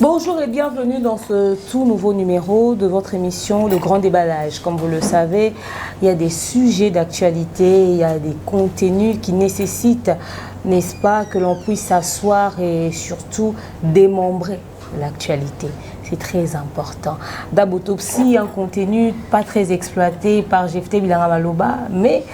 Bonjour et bienvenue dans ce tout nouveau numéro de votre émission Le Grand Déballage. Comme vous le savez, il y a des sujets d'actualité, il y a des contenus qui nécessitent, n'est-ce pas, que l'on puisse s'asseoir et surtout démembrer l'actualité. C'est très important. D'Abotopsie, un contenu pas très exploité par Jefté Bilanga Maloba, mais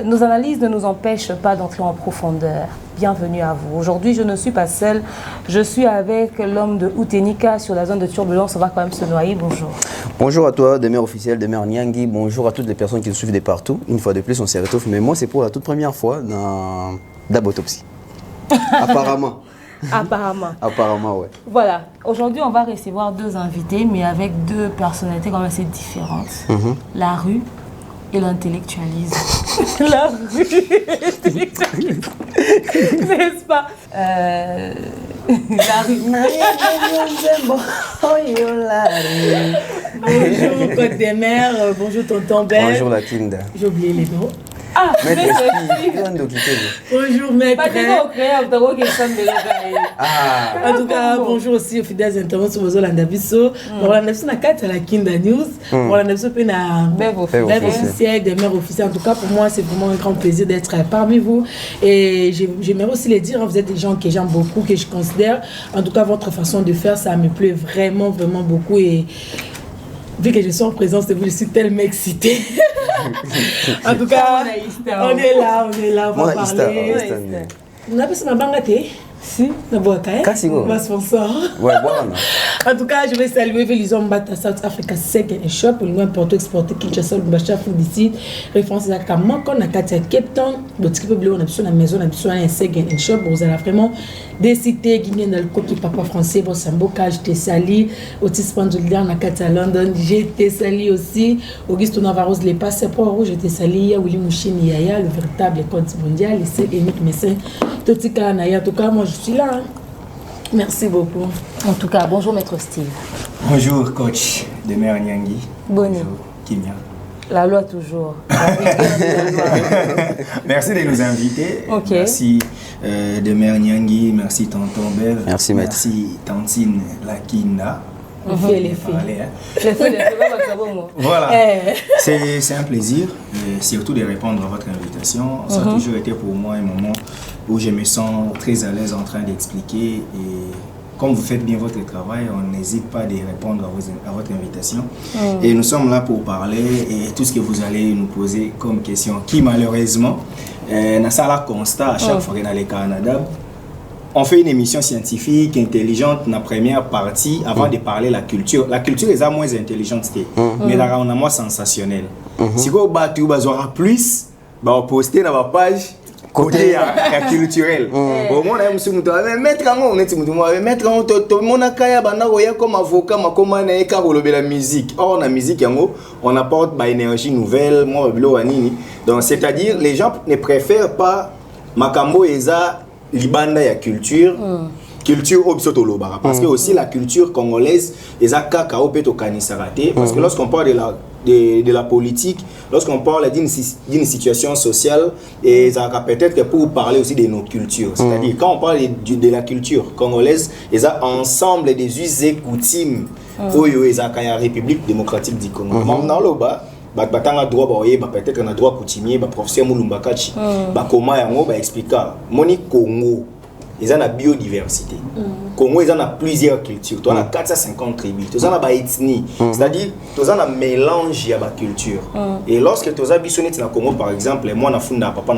nos analyses ne nous empêchent pas d'entrer en profondeur. Bienvenue à vous. Aujourd'hui, je ne suis pas seule. Je suis avec l'homme de Outenika sur la zone de turbulence. On va quand même se noyer. Bonjour. Bonjour à toi, Demer officiel, Demer Nyangi. Bonjour à toutes les personnes qui nous suivent de partout. Une fois de plus, on s'y retrouve. Mais moi, c'est pour la toute première fois dans d'Abotopsie. Apparemment. Apparemment, ouais. Voilà. Aujourd'hui, on va recevoir deux invités, mais avec deux personnalités quand même assez différentes. La rue et l'intellectualisme. La rue et l'intellectualisme. N'est-ce pas? La rue. Bonjour, Côte des Mers. Bonjour, tonton Ben. Bonjour, la Kinda. J'ai oublié les noms. Ah, Maître bonjour, maître. En tout cas, bonjour aussi aux fidèles internautes sur vos Landabiso. Landabiso na carte la Kinda News. Landabiso pe na Bev officiel, des mères officielles. En tout cas, pour moi, c'est vraiment un grand plaisir d'être parmi vous. Et j'aimerais aussi le dire, vous êtes des gens que j'aime beaucoup, que je considère. En tout cas, votre façon de faire, ça me plaît vraiment, vraiment beaucoup. Et vu que je suis en présence de vous, je suis tellement excitée. En tout cas, on est là, on va parler. On a besoin de bangaté. Si, ma sponsor. Ouais, voilà. En tout cas, je vais saluer Velizon Mbata South Africa Second Shop, pour nous importer, exporter, Kinshasa, Lubasha, d'ici, référence à Kamako, na Katia Cape Town, boutique publique, on a besoin de la maison, on a besoin d'un Second Shop, vous allez vraiment décider, gagner dans le côté papa français, bon Samboka, j'étais sali, Otis Pandoulian, na Katia London, j'étais sali aussi, Auguste Navarro, les passeports rouges, j'étais sali, Willy Mouchini Yaya, le véritable compte mondial, les seul unique médecin, Totika Naya, en tout cas, moi je suis là. Hein. Merci beaucoup. En tout cas, bonjour Maître Steve. Bonjour coach Demer Nyangi. Bonjour Kimia. La loi toujours. Merci de nous inviter. Okay. Merci Demer Nyangi, merci tonton Bev. Merci maître. Merci tantine Lakinda. On fait les filles. Voilà. C'est un plaisir, et surtout de répondre à votre invitation. Ça a toujours été pour moi un moment où je me sens très à l'aise en train d'expliquer. Et comme vous faites bien votre travail, on n'hésite pas de répondre à votre invitation. Et nous sommes là pour parler et tout ce que vous allez nous poser comme question, qui malheureusement, n'a ça la constat à chaque fois qu'on est au Canada. On fait une émission scientifique, intelligente, dans la première partie, avant de parler la culture. La culture est moins intelligente, mais là, on a moins sensationnel. Si vous avez plus, on poster dans la page côté culturel. Au moins, on a mettre comme avocat, la musique. Or, la musique, on apporte une énergie nouvelle. Donc, c'est-à-dire, les gens ne préfèrent pas Makambo Eza. Libanda ya culture, culture obsotoloba. Parce que aussi la culture congolaise, les akaka opeto kanisarate. Parce que lorsqu'on parle de la politique, lorsqu'on parle d'une situation sociale, et ça peut-être que pour parler aussi de nos cultures. C'est-à-dire quand on parle de la culture congolaise, ils ont ensemble des us et coutumes. Oyo ezaka République démocratique du Congo. Maintenant loba. Batanga droit peut-être un droit coutumier professeur Mulumba Kachi comment yango expliquer moni Congo ils ont la biodiversité Congo ils ont plusieurs cultures toi on a 450 tribus toi on a ba ethnie c'est-à-dire toi on a mélange ya ba culture et lorsque toi bisonnet na Congo par exemple moi na funda papa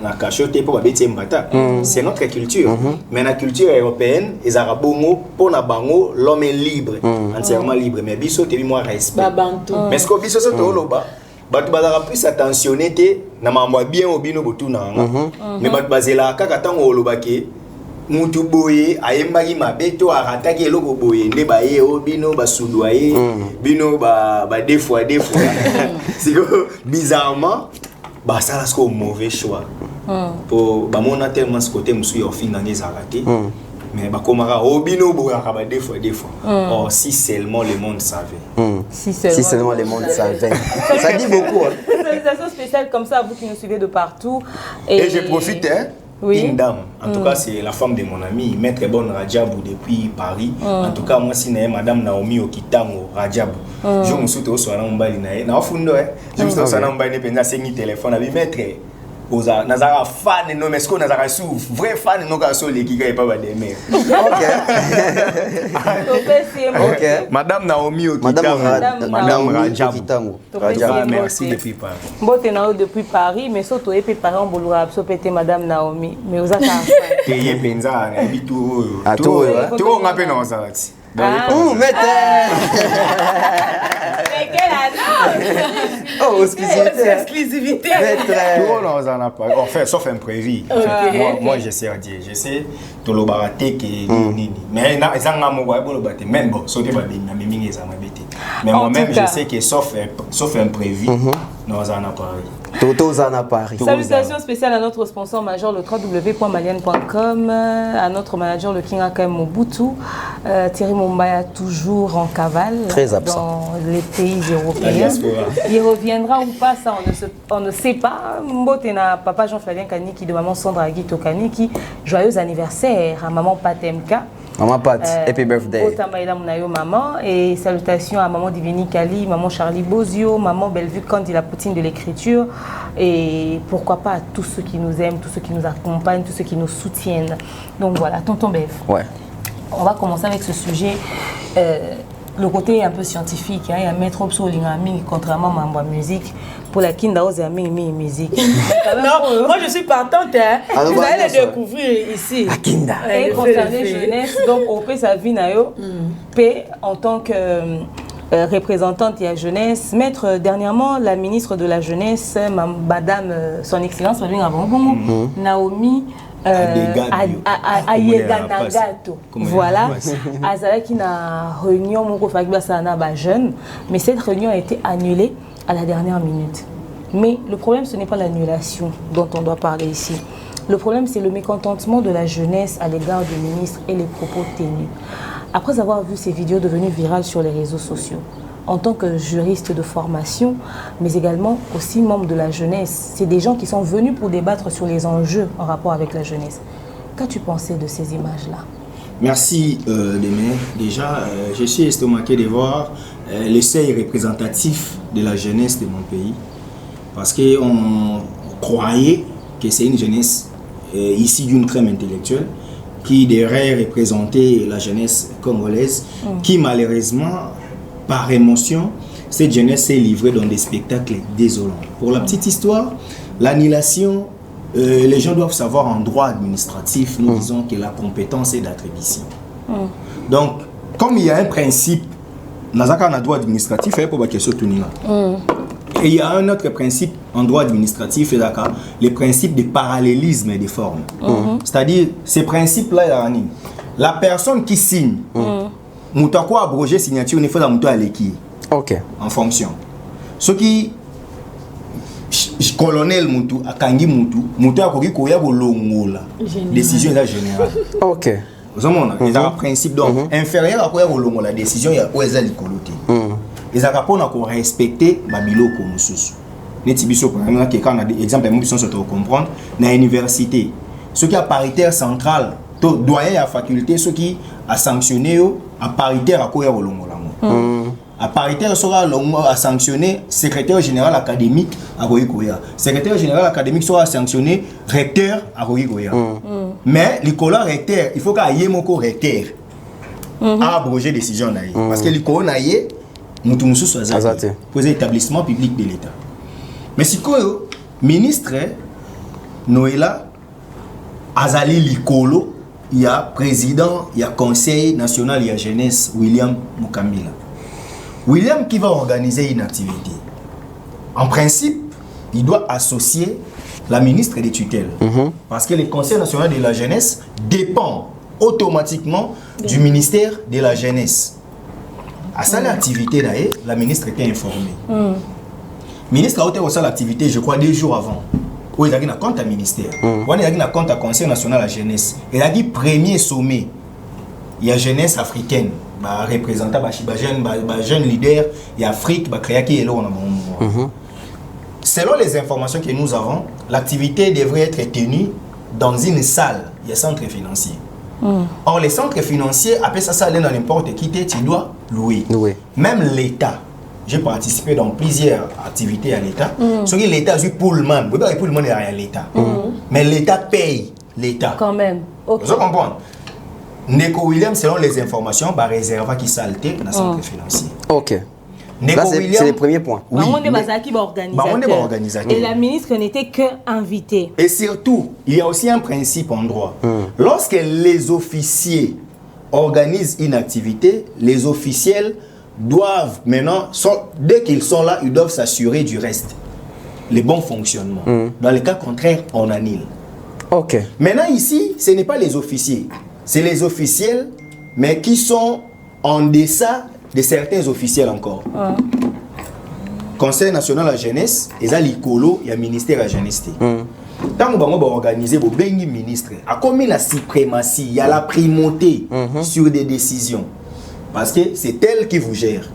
na cachote pour babeti mbata c'est notre culture mais la culture européenne les arabongo pour na bango l'homme est libre entièrement libre mais biso te moi respect mais ce que biso so to loba batu bazaka plus attentionné te na mambo bien obino botuna mais batu bazela kaka tango olobaki mutu boye ayembaki mabe to arataki eloko boye nde baye obino basudwaye bino ba deux fois c'est bizarrement bah ça c'est un mauvais choix pour bah mon tellement ce côté monsieur au fin dans les arrêtés Mais bakomara obino boyaka ba des fois. Oh, si seulement le monde savait. Si seulement le monde savait. Ça dit beaucoup. Salutations spéciales comme ça à vous qui nous suivez de partout. Et je profite, hein. Oui. Une dame, en tout cas c'est la femme de mon ami, Maître Bonne Rajabou depuis Paris. En tout cas moi si nae Madame Naomi Okitango Rajabou. Je me suis au soir en Bali nae. Na fundo je me suis au soir en Bali penza sengi téléphone abi maître. Oza nazara fan no mais ce qu'on nazara sou vrai fan no ka so le ki ka pas ba demer. OK. Madame Naomi Okitango. Madame Rajabou. Merci depuis Paris. Bote na depuis Paris mais surtout et Paris on bolura so pété Madame Naomi mais oza ka Teye penza na bitu. Tout on appelle non ça. Maître. Oh, exclusivité. Enfin, sauf imprévu. Moi, je sais à dire. Je sais tout le baraté qui est. Mais même bon, mais moi-même, je sais que sauf imprévu, nous en a parlé. Salutations spéciales à notre sponsor majeur, le www.malienne.com, à notre manager, le King Akam Mobutu, Thierry Mombaya, toujours en cavale. Très absent. Dans les pays européens. Il reviendra ou pas, ça on ne sait pas. Mbotena, papa Jean-Flavien Kaniki de maman Sandra Aguito Kaniki, joyeux anniversaire à maman Patemka. Maman Pat, happy birthday. Maman, et salutations à maman Divini Kali, maman Charlie Bozio, maman Bellevue Kandi, la poutine de l'écriture, et pourquoi pas à tous ceux qui nous aiment, tous ceux qui nous accompagnent, tous ceux qui nous soutiennent. Donc voilà, tonton Bev. Ouais. On va commencer avec ce sujet. Le côté un peu scientifique, il y a un maître Obsolingami, contrairement à ma musique, pour la Kinda musique. Non, moi je suis partante, hein. Vous allez le découvrir ici. La Kinda. Et concernant jeunesse, donc au fait sa vie nayo, P en tant que représentante de la jeunesse, mettre dernièrement la ministre de la jeunesse, madame, son excellence, Naomi. Ayeganagato. Voilà. Azalaki na réunion moko fakibasana ba jeune, mais cette réunion a été annulée à la dernière minute. Mais le problème ce n'est pas l'annulation dont on doit parler ici. Le problème c'est le mécontentement de la jeunesse à l'égard du ministre et les propos tenus. Après avoir vu ces vidéos devenues virales sur les réseaux sociaux, en tant que juriste de formation, mais également aussi membre de la jeunesse. C'est des gens qui sont venus pour débattre sur les enjeux en rapport avec la jeunesse. Qu'as-tu pensé de ces images-là? Merci Démé. Déjà, je suis estomaqué de voir le seuil représentatif de la jeunesse de mon pays. Parce qu'on croyait que c'est une jeunesse issue d'une trame intellectuelle qui devrait représenter la jeunesse congolaise, qui malheureusement, par émotion, cette jeunesse s'est livrée dans des spectacles désolants. Pour la petite histoire, l'annulation, les gens doivent savoir en droit administratif, nous disons que la compétence est d'attribution. Donc, comme il y a un principe, dans le droit administratif, il y a une question et il y a un autre principe en droit administratif, le principe de parallélisme des formes. C'est-à-dire, ces principes-là, la personne qui signe, Moutako a abrogé signature, il faut la qui. Ok. En fonction. Ce qui colonel Moutou, a Kangi Moutou, Moutou a kogi koya bolongola. Décision est générale. Ok. Vous avez un principe donc inférieur à koya bolongola décision ya oeza likoloté. Les Arabes ont respecté Babilo comme sous. Netibiso par exemple quand on a des exemples nous besoin de comprendre dans l'université. Ce qui a paritaire central, doyen à faculté, ce qui a sanctionné à paritaire à koya bolongola. À paritaire sera a sanctionné secrétaire général académique à Koya. Secrétaire général académique sera sanctionné recteur à Koya. Mais l'école recteur, il faut qu'il y ait mon recteur à abroger décision naïe parce que l'école naïe Moutoumoussou soit azati pour les établissements publics de l'État. Mais si le ministre Noëlla Azali Likolo, il y a président, il y a conseil national, il y a jeunesse William Mukambila. William qui va organiser une activité. En principe, il doit associer la ministre des tutelles. Parce que le Conseil national de la jeunesse dépend automatiquement du ministère de la jeunesse. À cette activité, la ministre était informée. Le ministre a été au l'activité, je crois, 2 jours avant. Où il a dit compte à ministère. Où il a dit compte à Conseil national de la jeunesse. Il a dit premier sommet il y a jeunesse africaine, représentant jeune leader, il y a Afrique, créé qui est là. Selon les informations que nous avons, l'activité devrait être tenue dans une salle, il y a centre financier. Or, les centres financiers, après ça aller dans n'importe qui, tu dois louer. Même l'État, j'ai participé dans plusieurs activités à l'État. Ce que l'État a eu pour le monde, il y a l'État. Mais l'État paye l'État. Quand même. Okay. Vous comprenez? Neko William, selon les informations, va réserver qui salté dans le centre financier. Ok. Là, c'est le premier point. Oui. Et la ministre n'était qu'invitée. Et surtout, il y a aussi un principe en droit. Lorsque les officiers organisent une activité, les officiels doivent maintenant, dès qu'ils sont là, ils doivent s'assurer du reste. Les bons fonctionnements. Dans le cas contraire, on annule. Ok. Maintenant ici, ce n'est pas les officiers. C'est les officiels, mais qui sont en deçà de certains officiels encore. Conseil national de la jeunesse, il y a l'ICOLO, il y a le ministère de la jeunesse. Tant que vous organisez vos ministres, à combien la suprématie, il y a la primauté sur des décisions. Parce que c'est elle qui vous gère.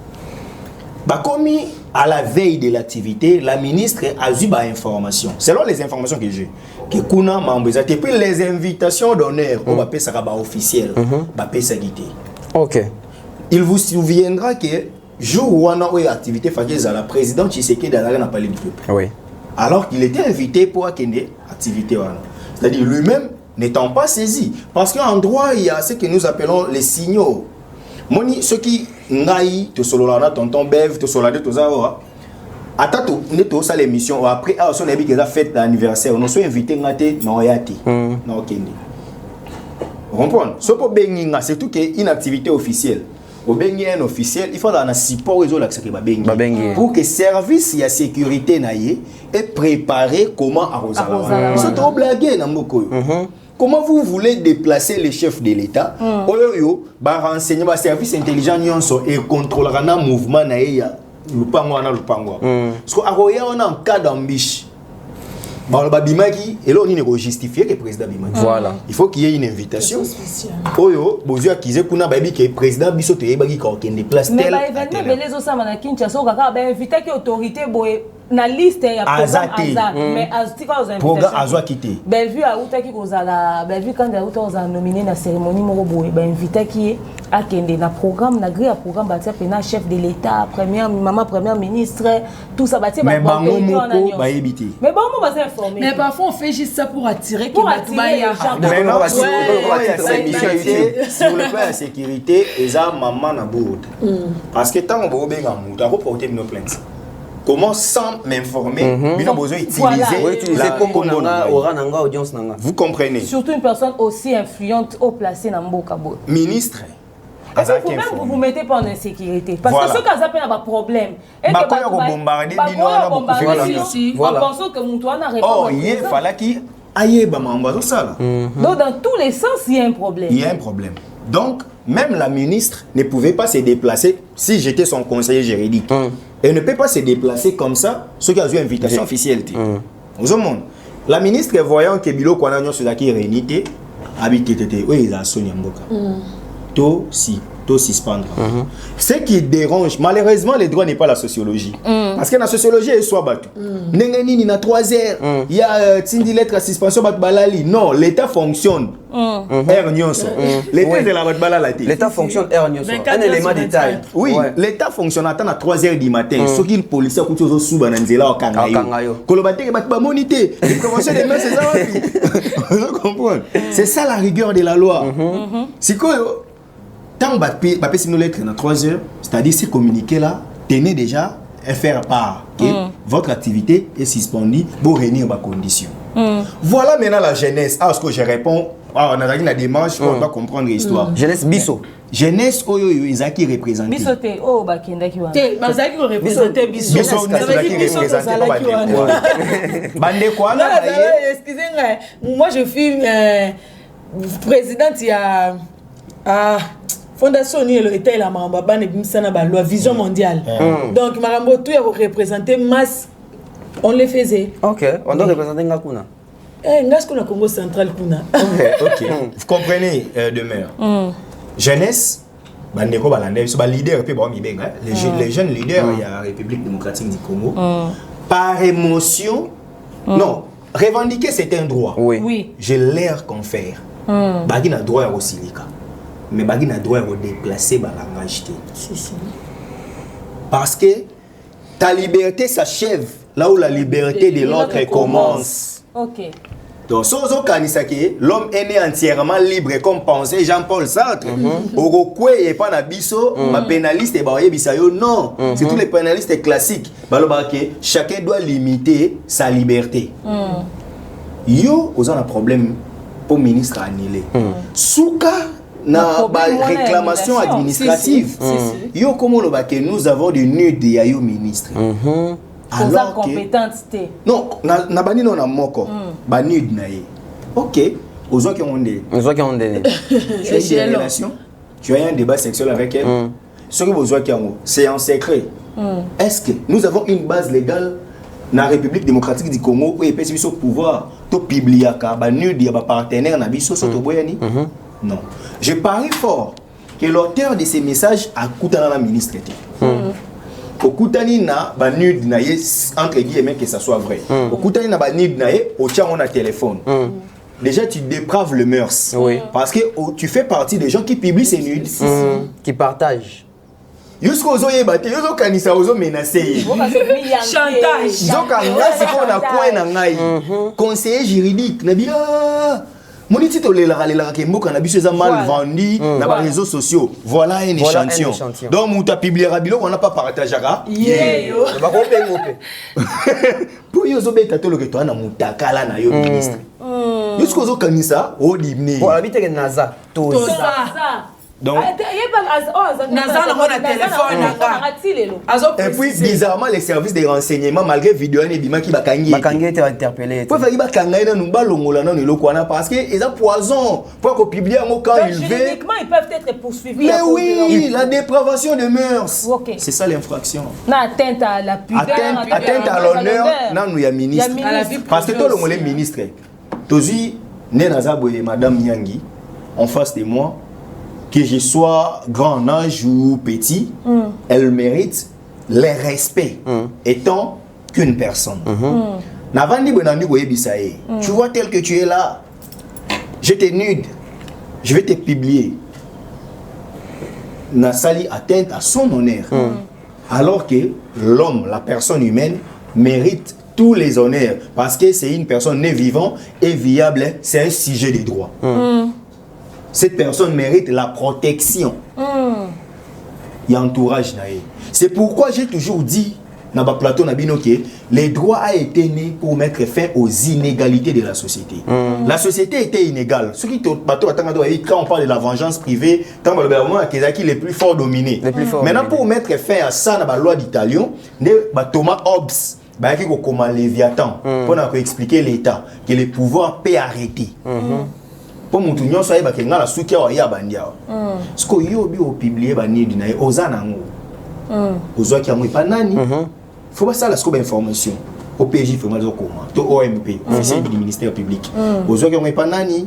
Comme à la veille de l'activité, la ministre a eu des informations. Selon les informations que j'ai, que Kuna m'a envoyé, et puis les invitations d'honneur, on va payer ça officiel, va payer ça guité. Ok. Il vous souviendra que jour où on a eu activité, la présidente Tshisekedi n'a pas le peuple. Oui. Alors qu'il était invité pour accueillir activité. C'est-à-dire lui-même n'étant pas saisi. Parce qu'en droit, il y a ce que nous appelons les signaux. Moni, ceux qui n'aillent, te sololana, tonton Bev, te solade, te zawa. Attends, nous ça l'émission. Après, on a vu que la fête d'anniversaire, nous sommes invités à Noyati. Non, Kendi. Vous comprenez? Ce pour Benginga, c'est tout une activité officielle. Au Bengi un officiel, il faut un support aux autres pour que le service de sécurité est préparé comment arroser. C'est trop blagué dans beaucoup. Comment vous voulez déplacer les chefs de l'État? Renseigner le service intelligent et contrôler le mouvement le pango. Parce qu'on a un cas d'ambition. Et là, on a justifié que le président Bimaki. Voilà. Il faut qu'il y ait une invitation. Oyo, Bozua Kizé, kuna baby que le président Bissote Ebagi quand il déplace tel. Mais événement, les autres ça na Kinshasa, on a invité que autorité boy na liste ya programme Azat. Mais aztika aux invitations. Programme Azwa quitté. Bellevue a outa qui kozala, Bellevue quand a outa aux nominé na cérémonie moko boy, invité qui a kende na programme na gré à programme batia pena chef de l'État, première ministre, tout ça batia mais bango moko ba ebité. Mais bon on va s'informer. Mais parfois on fait juste ça pour attirer les gens. Mais non, sur le plan de la sécurité, ils ont maman na bourde. Parce que tant qu'on va bien on doit reporter nos plaintes. Comment sans m'informer, nous avons besoin d'utiliser la audience. Vous comprenez? Surtout une personne aussi influente au placé dans Mbokabo. Ministre. Vous-même, vous vous mettez pas en insécurité. Parce que ceux qui ont un problème, et que vous bombardez, en pensant que Moutouan n'a répondu. Oh, il fallait qu'il aille dans ça. Donc, dans tous les sens, il y a un problème. Il y a un problème. Donc, même la ministre ne pouvait pas se déplacer si j'étais son conseiller juridique. Elle ne peut pas se déplacer comme ça, ceux qui ont eu une invitation officielle. La ministre, voyant que Bilo Kwananyo Sudaki est réunité, habité, oui, il a sonné en boca. Tout suspendre. Ce qui dérange, malheureusement, le droit n'est pas la sociologie. Parce que la sociologie est soit battu. Nengenini na 3 heures, il y a Tindi lettre à suspension bat balali. Non, l'État fonctionne. L'État de la bat balali. L'État fonctionne un élément de détail. Oui, l'État fonctionne à 3 heures du matin. Ce qui est policier a coûté aux sous-bananzela au Kangayo. Kolobate bat ba monité. Les préventions des mains, c'est ça. Vous comprenez? C'est ça la rigueur de la loi. C'est quoi? Tant que si nous lettres dans 3 heures, c'est-à-dire ces communiqués là, tenez déjà à faire part que votre activité est suspendue pour réunir ma condition. Voilà maintenant la jeunesse. Ah, ce que je réponds, on a la démarche, on doit comprendre l'histoire. Jeunesse Bisso. Jeunesse, ils ont qui représentent. Bisso, oh, Bakenda qui va. Bazaki représenter Bisso. Bisso, excusez-moi, moi je suis présidente, il y a. Fondation ni l'État la maramba ban et bimsana ba loi vision mondiale. Donc marambo tout est représenté masse on les faisait. OK, on doit représenter Ngakuna. Ngasko na Congo central kuna. OK. Vous comprenez demain. jeunesse bandeko balanda so ba leader pe ba mi benga les jeunes leaders il y a République démocratique du Congo par émotion non revendiquer c'est un droit Oui. je leur confère bagi na droit ya kosilika mais bagi na droit ya déplacer ba langage te Si. parce que ta liberté s'achève là où la liberté de l'autre commence. Ok. Donc, sozo kanisaki, l'homme est né entièrement libre comme pensait Jean-Paul Sartre. Orokwe et pas na biso, ma pénaliste et baoye bisayo non. C'est tous les pénalistes classiques. Balobake, chacun doit limiter sa liberté. Yo, aux un problème pour ministre annulé. Souka na réclamation administrative. Yo comment le baké nous avons des nudes ya yo ministre. Alors compétente. Non, na bani non na moko. Banud na ye. OK, aux gens qui ont des. Aux gens qui ont des. Tu as eu des relations. Tu as eu un débat sexuel avec elle. Ce que vous qui ont, c'est en secret. Est-ce que nous avons une base légale dans la République démocratique du Congo où il peut se pouvoir to publier ka banud ya ba partenaire na biso soto boyani? Non. Je parie fort que l'auteur de ces messages a coûté à la ministre. Okutani na banud na ye entre guillemets que ça soit vrai. Okutani na banud na ye au tient on a téléphone. Déjà tu dépraves le mœurs. Parce que tu fais partie des gens qui publient ces nudes, qui partagent. Jusqu'aux oye bate, yozo kanisa ozo menacer. Chantage. Zoka ngasi ko na coin na ngai. Conseiller juridique na bien. Mon titre le ke mboka na biso mal vendu dans les réseaux sociaux. Voilà un échantillon. Donc muta publiera bilo on n'a pas partagé ka. Yo. Ba ko pe ngope. Pour yozo beta to le ke to na mutakala na yo ministre. Jusqu'aux zo kanisa o dimné. Pour habiter que Naza. Tout ça. Donc, et puis bizarrement les services de renseignement malgré vidéo et bima qui bakangi était interpellé. Pour faire bakanga na numba longola na lokwana parce que ils ont poison pour qu'on publie en quand ils veulent. Juridiquement ils peuvent être poursuivis. Mais oui, la dépravation de mœurs. Okay. C'est ça l'infraction. Na atteinte à la pudeur, atteinte à l'honneur, non nous y a ministre. Parce que tout le monde est ministre. Tozi Nenaza Boye madame Nyangi en face de moi. Que je sois grand en âge ou petit, elle mérite le respect étant qu'une personne. Tu vois tel que tu es là, je t'ai nude, je vais te publier. Nassali atteinte à son honneur. Alors que l'homme, la personne humaine, mérite tous les honneurs parce que c'est une personne née vivante et viable, c'est un sujet de droit. Cette personne mérite la protection. Il y a entourage. C'est pourquoi j'ai toujours dit dans le plateau que les droits a été nés pour mettre fin aux inégalités de la société. La société était inégale. Quand on parle de la vengeance privée, quand on parle de les plus forts dominés. Maintenant, pour mettre fin à ça, dans la loi d'Italien, Thomas Hobbes, comme Léviathan, pour expliquer l'État, que le pouvoir peut arrêter. Pour mon tout soit ba kenga la soukia wa ya bandia. Ce que yo bi o publier ba ni dina ozana ngo. Ozo ki amu pa nani. Faut pas ça la scope information. Au PJ faut mal comment. To OMP, officier du ministère public. Ozo ki amu pa nani.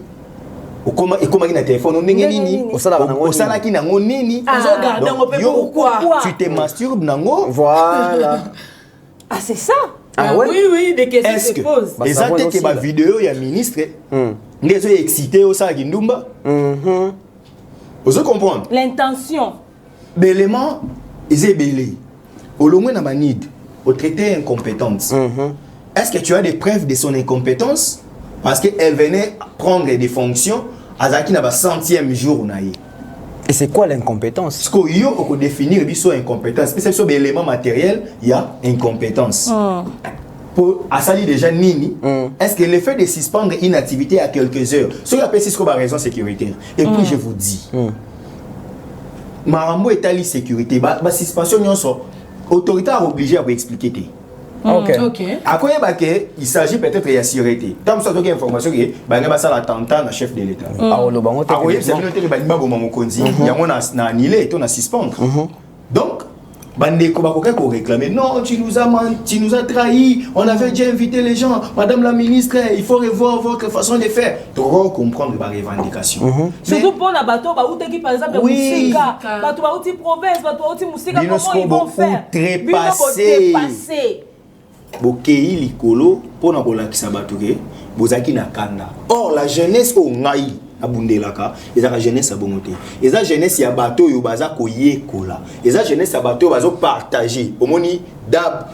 Okoma et comment na téléphone ndenge nini? Osala ki nango nini? Ozo garder ngo pe pourquoi? Tu te masturbes nango? Voilà. Ah c'est ça. Ah oui, des questions se posent. Les attaques que ma vidéo ya ministre les sont excités au ça Kindumba. Vous comprenez? L'intention. L'élément est belé. Au long na manid, au traité incompétence. Est-ce que tu as des preuves de son incompétence parce qu'elle venait prendre des fonctions à Zaki na ba 100e jour naïe. Et c'est quoi l'incompétence? Ce qu'on y a pour définir biso incompétence, c'est sur l'élément matériel, il y a incompétence. Pour Asali déjà nini, est-ce que le fait de suspendre une activité à quelques heures, ce qu'on appelle c'est raison sécuritaire. Et puis je vous dis, Marambo est allé sécurité, la suspension l'autorité a obligé à vous expliquer. Ok. À quoi il s'agit peut-être de la sûreté. Tant que vous information que ça l'attentat na chef de l'État. Ah le bango c'est une autre il y a on a annulé et on a suspendre. Donc Bandeko bakoka ko réclamer non, tu nous as menti, tu nous as trahi, on avait déjà invité les gens, madame la ministre, il faut revoir votre façon de faire. Tu dois comprendre les revendications. Surtout pour la bateau, qui par exemple Moussika, bateau province, bateau Moussika, comment ils vont faire? Trépasser. Bokei likolo pour na kolakisa bateau ke bozaki na kanda. Or la jeunesse au ngai abundelaka, ezaka jeunesse abongote. Eza jeunesse ya bateau yo baza koyekola. Eza jeunesse ya bateau bazo partager. Omoni dab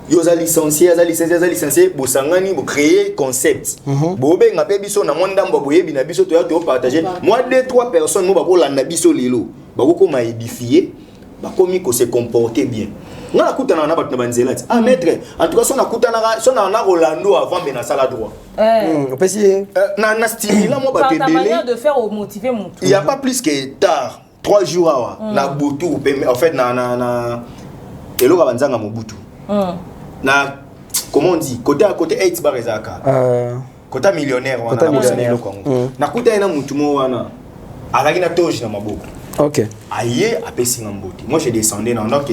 yo za licencié, bosangani bo créer concept. Bobe ngape biso na monda mbo boyebi na biso to ya to partager. Moi 2-3 personnes mo bako landa biso lelo. Bako ko ma édifier, bako mi ko se comporter bien. On a coupé na bato na banzela. Ah maître, en tout cas son a coupé na Rolando avant mais na sala droit. Na stimulant moi bato ta manière de faire au motiver mon tour. Il y a pas plus que tard 3 jours awa na Butu en fait na eloko banzanga mo Butu. Na comment on dit côté 8 bar ezaka. Côté millionnaire wana na kuta ina mutu mo wana. Azaki na toji na maboko. Ok. Aïe, après Singamboti. Moi, je descendais dans notre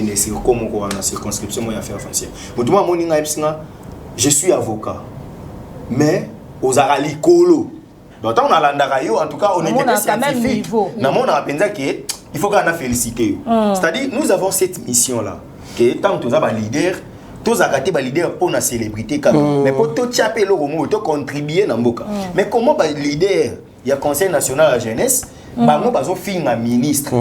circonscription, moi, affaires foncières. Je suis avocat. Mais, aux Arali Kolo. Donc, on a l'andarayo, en tout cas, on était scientifique. On a pensé qu'il faut qu'on a félicité. C'est-à-dire, nous avons cette mission-là. Tant que nous avons un leader, tous arrêter les leaders pour la célébrité. Mais pour tout chaper le romo, pour contribuer dans le boca. Mais comment les leaders, il y a le Conseil national de la jeunesse, bango bazo finga ministre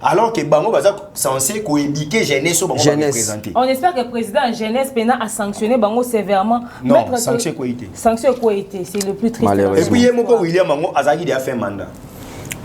alors que bango baza censé coéduquer jeunesse au bango représenter. On espère que le président jeunesse pena a sanctionné bango sévèrement. Non, sanction quoi été. Sanction quoi été, c'est le plus triste. Et puis yemoko William bango azaki dia fait mandat.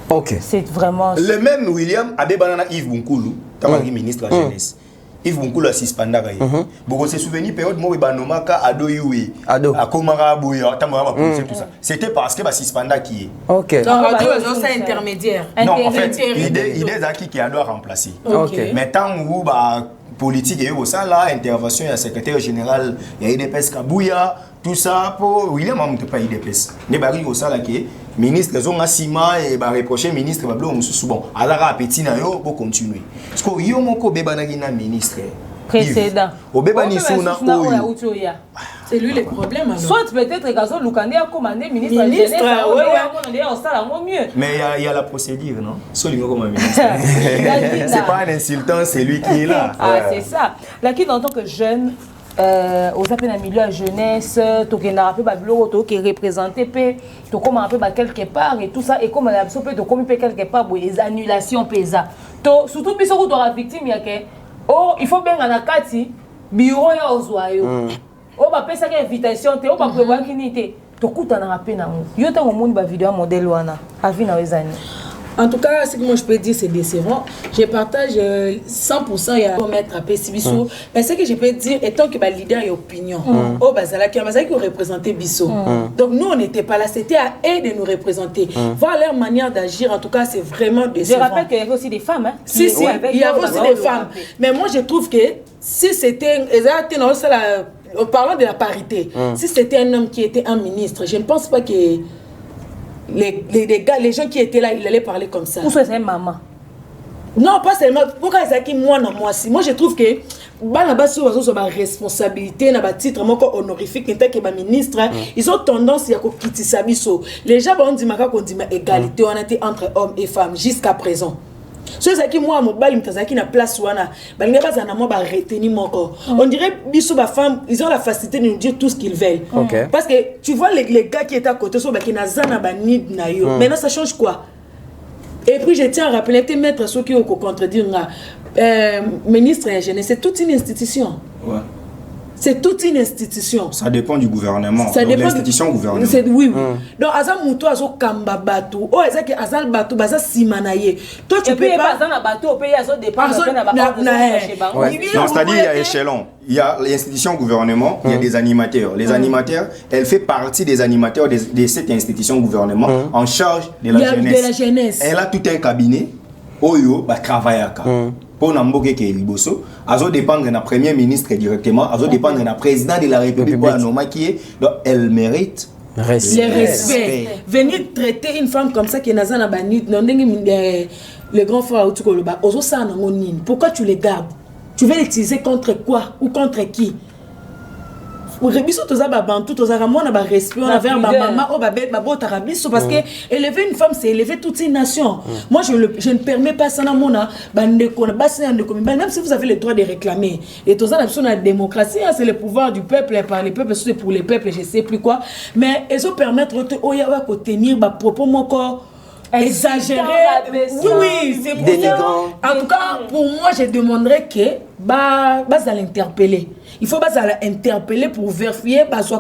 OK. C'est vraiment le même William abe banana Yves Bunkulu, tamaki ministre de la jeunesse. Yves Bunkulu a suspendu gaye. Beaucoup se souvenir période mo banomaka ado yuwe. Ado. Akomara boya tamara police tout ça. C'était parce que ba suspendu qui est. OK. Donc ado c'est intermédiaire. Non, en fait, l'idée est qui doit remplacer. OK. Mais tant où bah politique et ça là intervention il y a secrétaire général, il y a IDPS Kabouya, tout ça pour William on ne peut pas IDPS. Ne bari au ça là qui ministre zonga sima et ba reprocher ministre ba blo mususu bon. Alara petit na yo pour continuer. Parce que yo moko bebana na ministre précédent. Au bebani suna c'est lui le problème alors. Soit peut-être Gazo Lukande a commandé ministre de la jeunesse mais il y a la procédure non? Solingo comme ministre. C'est pas un insultant, c'est lui qui est là. Ah c'est ça. Là qui en tant que jeune aux appels à milieu à jeunesse, tu as un peu qui est représenté, tu comme un peu quelque part et tout ça, et comme on peut te comme quelque part les annulations pesa. Surtout puis surtout la victime il y a que oh il faut bien en akati bureau ya ozoayo. Oh ba pesa que invitation te, oh ba prévoir kinité. To kuta na rapé na mo. Yo ta mo ba vidéo modèle wana. Avi na wezani. En tout cas, ce que moi je peux dire, c'est décevant. Je partage 100% il y a pour mettre à Bisso. Mais ce que je peux dire, étant que le leader a opinion, au Bazala qui représentait Bisso. Donc nous, on n'était pas là, c'était à eux de nous représenter. Voir leur manière d'agir, en tout cas, c'est vraiment décevant. Je rappelle qu'il y avait aussi des femmes. Hein, si, il y avait aussi des femmes. Mais moi, je trouve que si c'était... Parlons de la parité. Si c'était un homme qui était un ministre, je ne pense pas que... Les gens qui étaient là, ils allaient parler comme ça. Ou c'est maman? Non, pas seulement. Pourquoi c'est qui moi non moi si? Moi je trouve que là-bas sur ma responsabilité, na titre moi honorifique n'était que ma ministre, ils ont tendance à quitter sa biso. Les gens vont dire qu'on dit égalité, on était entre hommes et femmes jusqu'à présent. C'est ça qui moi mon bal m'tazaki na place wana balinga bazana moi ba retenir mon corps. On dirait biso ba femme, ils ont la facilité de nous dire tout ce qu'ils veulent. Parce que tu vois les gars qui étaient à côté so ba ki na zana ba nid na yo. Maintenant ça change quoi? Et puis je tiens à rappeler que maître ceux qui ont contredire ministre et jeunesse, c'est toute une institution. Ouais. C'est toute une institution. Ça dépend du gouvernement. Ça dépend de l'institution gouvernement. Oui. Donc, Azam Moutou Azo Kamba Batou. Oh, Azak Azal Batou, Baza Simanaye. Toi, tu peux pas. Azal Batou, au pays, Azo dépend de non, c'est-à-dire, il y a échelon. Il y a l'institution gouvernement, il y a des animateurs. Les animateurs, elle fait partie des animateurs de cette institution gouvernement en charge de la jeunesse. Elle a tout un cabinet. Oyo, bah, travaille à pour n'amboke que liboso azo dépendre d'un premier ministre directement azo dépendre d'un président de la République pour anoma qui est donc elle mérite le respect. Venir traiter une femme comme ça qui est nazana banit non le grand frère Outukoloba ozo ça na monine pourquoi tu les gardes tu veux l'utiliser contre quoi ou contre qui? Biso toza ba bantu toza ramona ba respect on avait ba maman o ba bête ba bota biso parce que élever une femme c'est élever toute une nation. Moi je ne permets pas ça na mona ba ndeko na basi na ndeko même si vous avez le droit de réclamer et toza na biso na démocratie c'est le pouvoir du peuple et par les peuples c'est pour les peuples je sais plus quoi mais ils ont permettre oya wa ko tenir ba propos moko exagéré. Oui, c'est dénigrant. En tout cas, pour moi, je demanderais que bah l'interpeller. Il faut l'interpeller pour vérifier parce que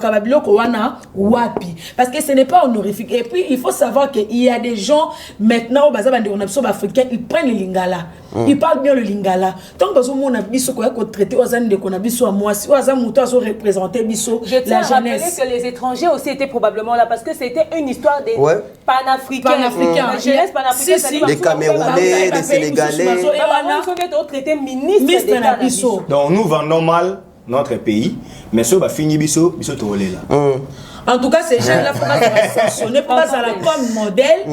ce n'est pas honorifique. Et puis, il faut savoir qu'il y a des gens maintenant au africain, ils prennent le lingala. Ils parlent bien le lingala. Tant que on a biso quoi traité aux années qu'on a biso à moi, si aux années nous représenter biso la jeunesse. Je tiens à rappeler que les étrangers aussi étaient probablement là parce que c'était une histoire des panafricains. La jeunesse panafricaine, des Camerounais, des Sénégalais. Ils ont traité ministre d'État. Donc nous vendons mal notre pays, mais ça va finir biso tolé là. En tout cas, ces gens-là, il faut pas sanctionner, pas comme modèle,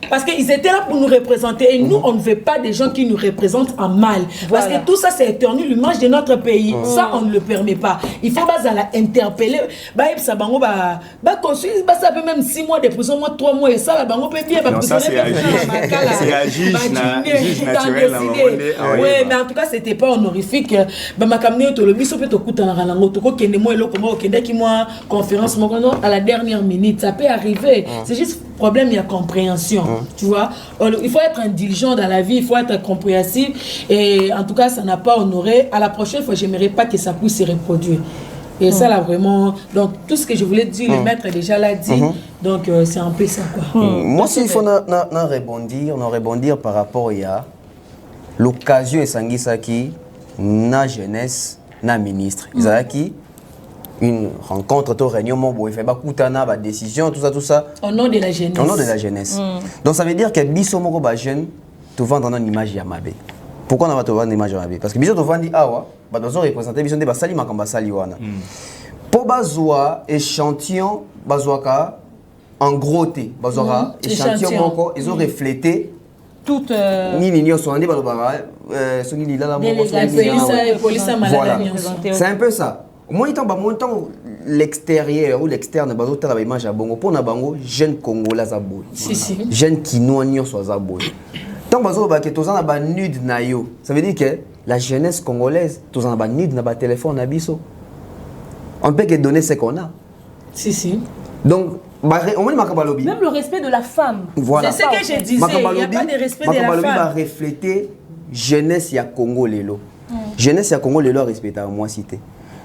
parce qu'ils étaient là pour nous représenter. Et nous, on ne veut pas des gens qui nous représentent en mal. Parce que tout ça, c'est éternel l'image de notre pays. Ça, on ne le permet pas. Il faut pas interpeller. Ça peut même 6 mois de prison, moi 3 mois, et ça, on peut bien. Non, ça, c'est à juge naturel. Oui, mais en tout cas, c'était pas honorifique. Ma caméra, le biso peut te coûter en rango. Tu connais moi, conférence, à la dernière minute, ça peut arriver. C'est juste problème, il y a compréhension. Tu vois, il faut être indulgent dans la vie, il faut être compréhensif. Et en tout cas, ça n'a pas honoré. À la prochaine fois, j'aimerais pas que ça puisse se reproduire. Et ça, là, vraiment. Donc, tout ce que je voulais dire, le maître déjà l'a dit. Donc, c'est un peu ça, quoi. Moi, s'il faut rebondir par rapport à l'occasion et Sangisaki, na jeunesse, na ministre. Isaki. Une rencontre, tout réunion, il fait pas décision, tout ça. Au nom de la jeunesse. Au nom de la jeunesse. Donc ça veut dire que biso moko ba jeune, tu vas dans une image Yamabe. Pourquoi on va te vendre une image Yamabe? Parce que biso tu vas dire ah ouais, bah dans représenter biso de basali makamba sali wana. Pour bazoa échantillon bazoaka en gros té, bazoaka échantillon moko, ils ont reflété toute ni sont andé balobara soni lila la moko. Voilà. C'est un peu ça. Moi, l'extérieur ou l'externe, l'image à Bongo, pour Nabango, jeune Congolais à Boy. Jeune Kinoanio soit à Boy. Tant que tu as un nude nayo, ça veut dire que la jeunesse congolaise, tu as un nude na téléphone na biso. On peut que donner ce qu'on a. Donc, même le respect de la femme. Voilà. C'est ce que je disais, il n'y a pas de respect de la femme. Va refléter jeunesse ya Congo lelo. Jeunesse ya Congo lelo respecter moi cité.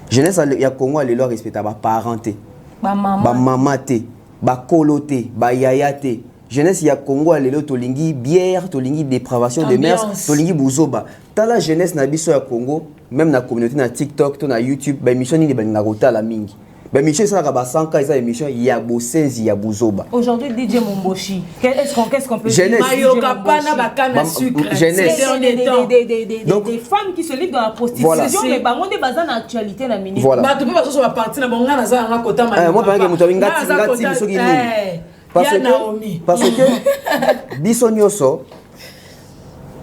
Jeunesse ya Congo les lois respecter ba parenté, ba maman té, ba koloté, ba yaya té. Jeunesse ya Congo les lois tolingi bière, tolingi dépravation des mœurs, tolingi buzoba. Dans la jeunesse na biso ya Congo, même na communauté na TikTok, na YouTube, ba émission ni ba ngota la mingi. Ba émission ça ba 100 ans ça émission ya bosenzi ya buzoba. Aujourd'hui DJ Momboshi, qu'est-ce qu'on peut dire? Mayoka pana bakana sucre. Jeunesse. Des femmes qui se livrent dans la prostitution mais bango de bazana actualité na minute. Voilà. Ba tu peux pas sur la partie na bonga na za kota ma. Moi par exemple ngati biso ki nini. Parce que biso nyoso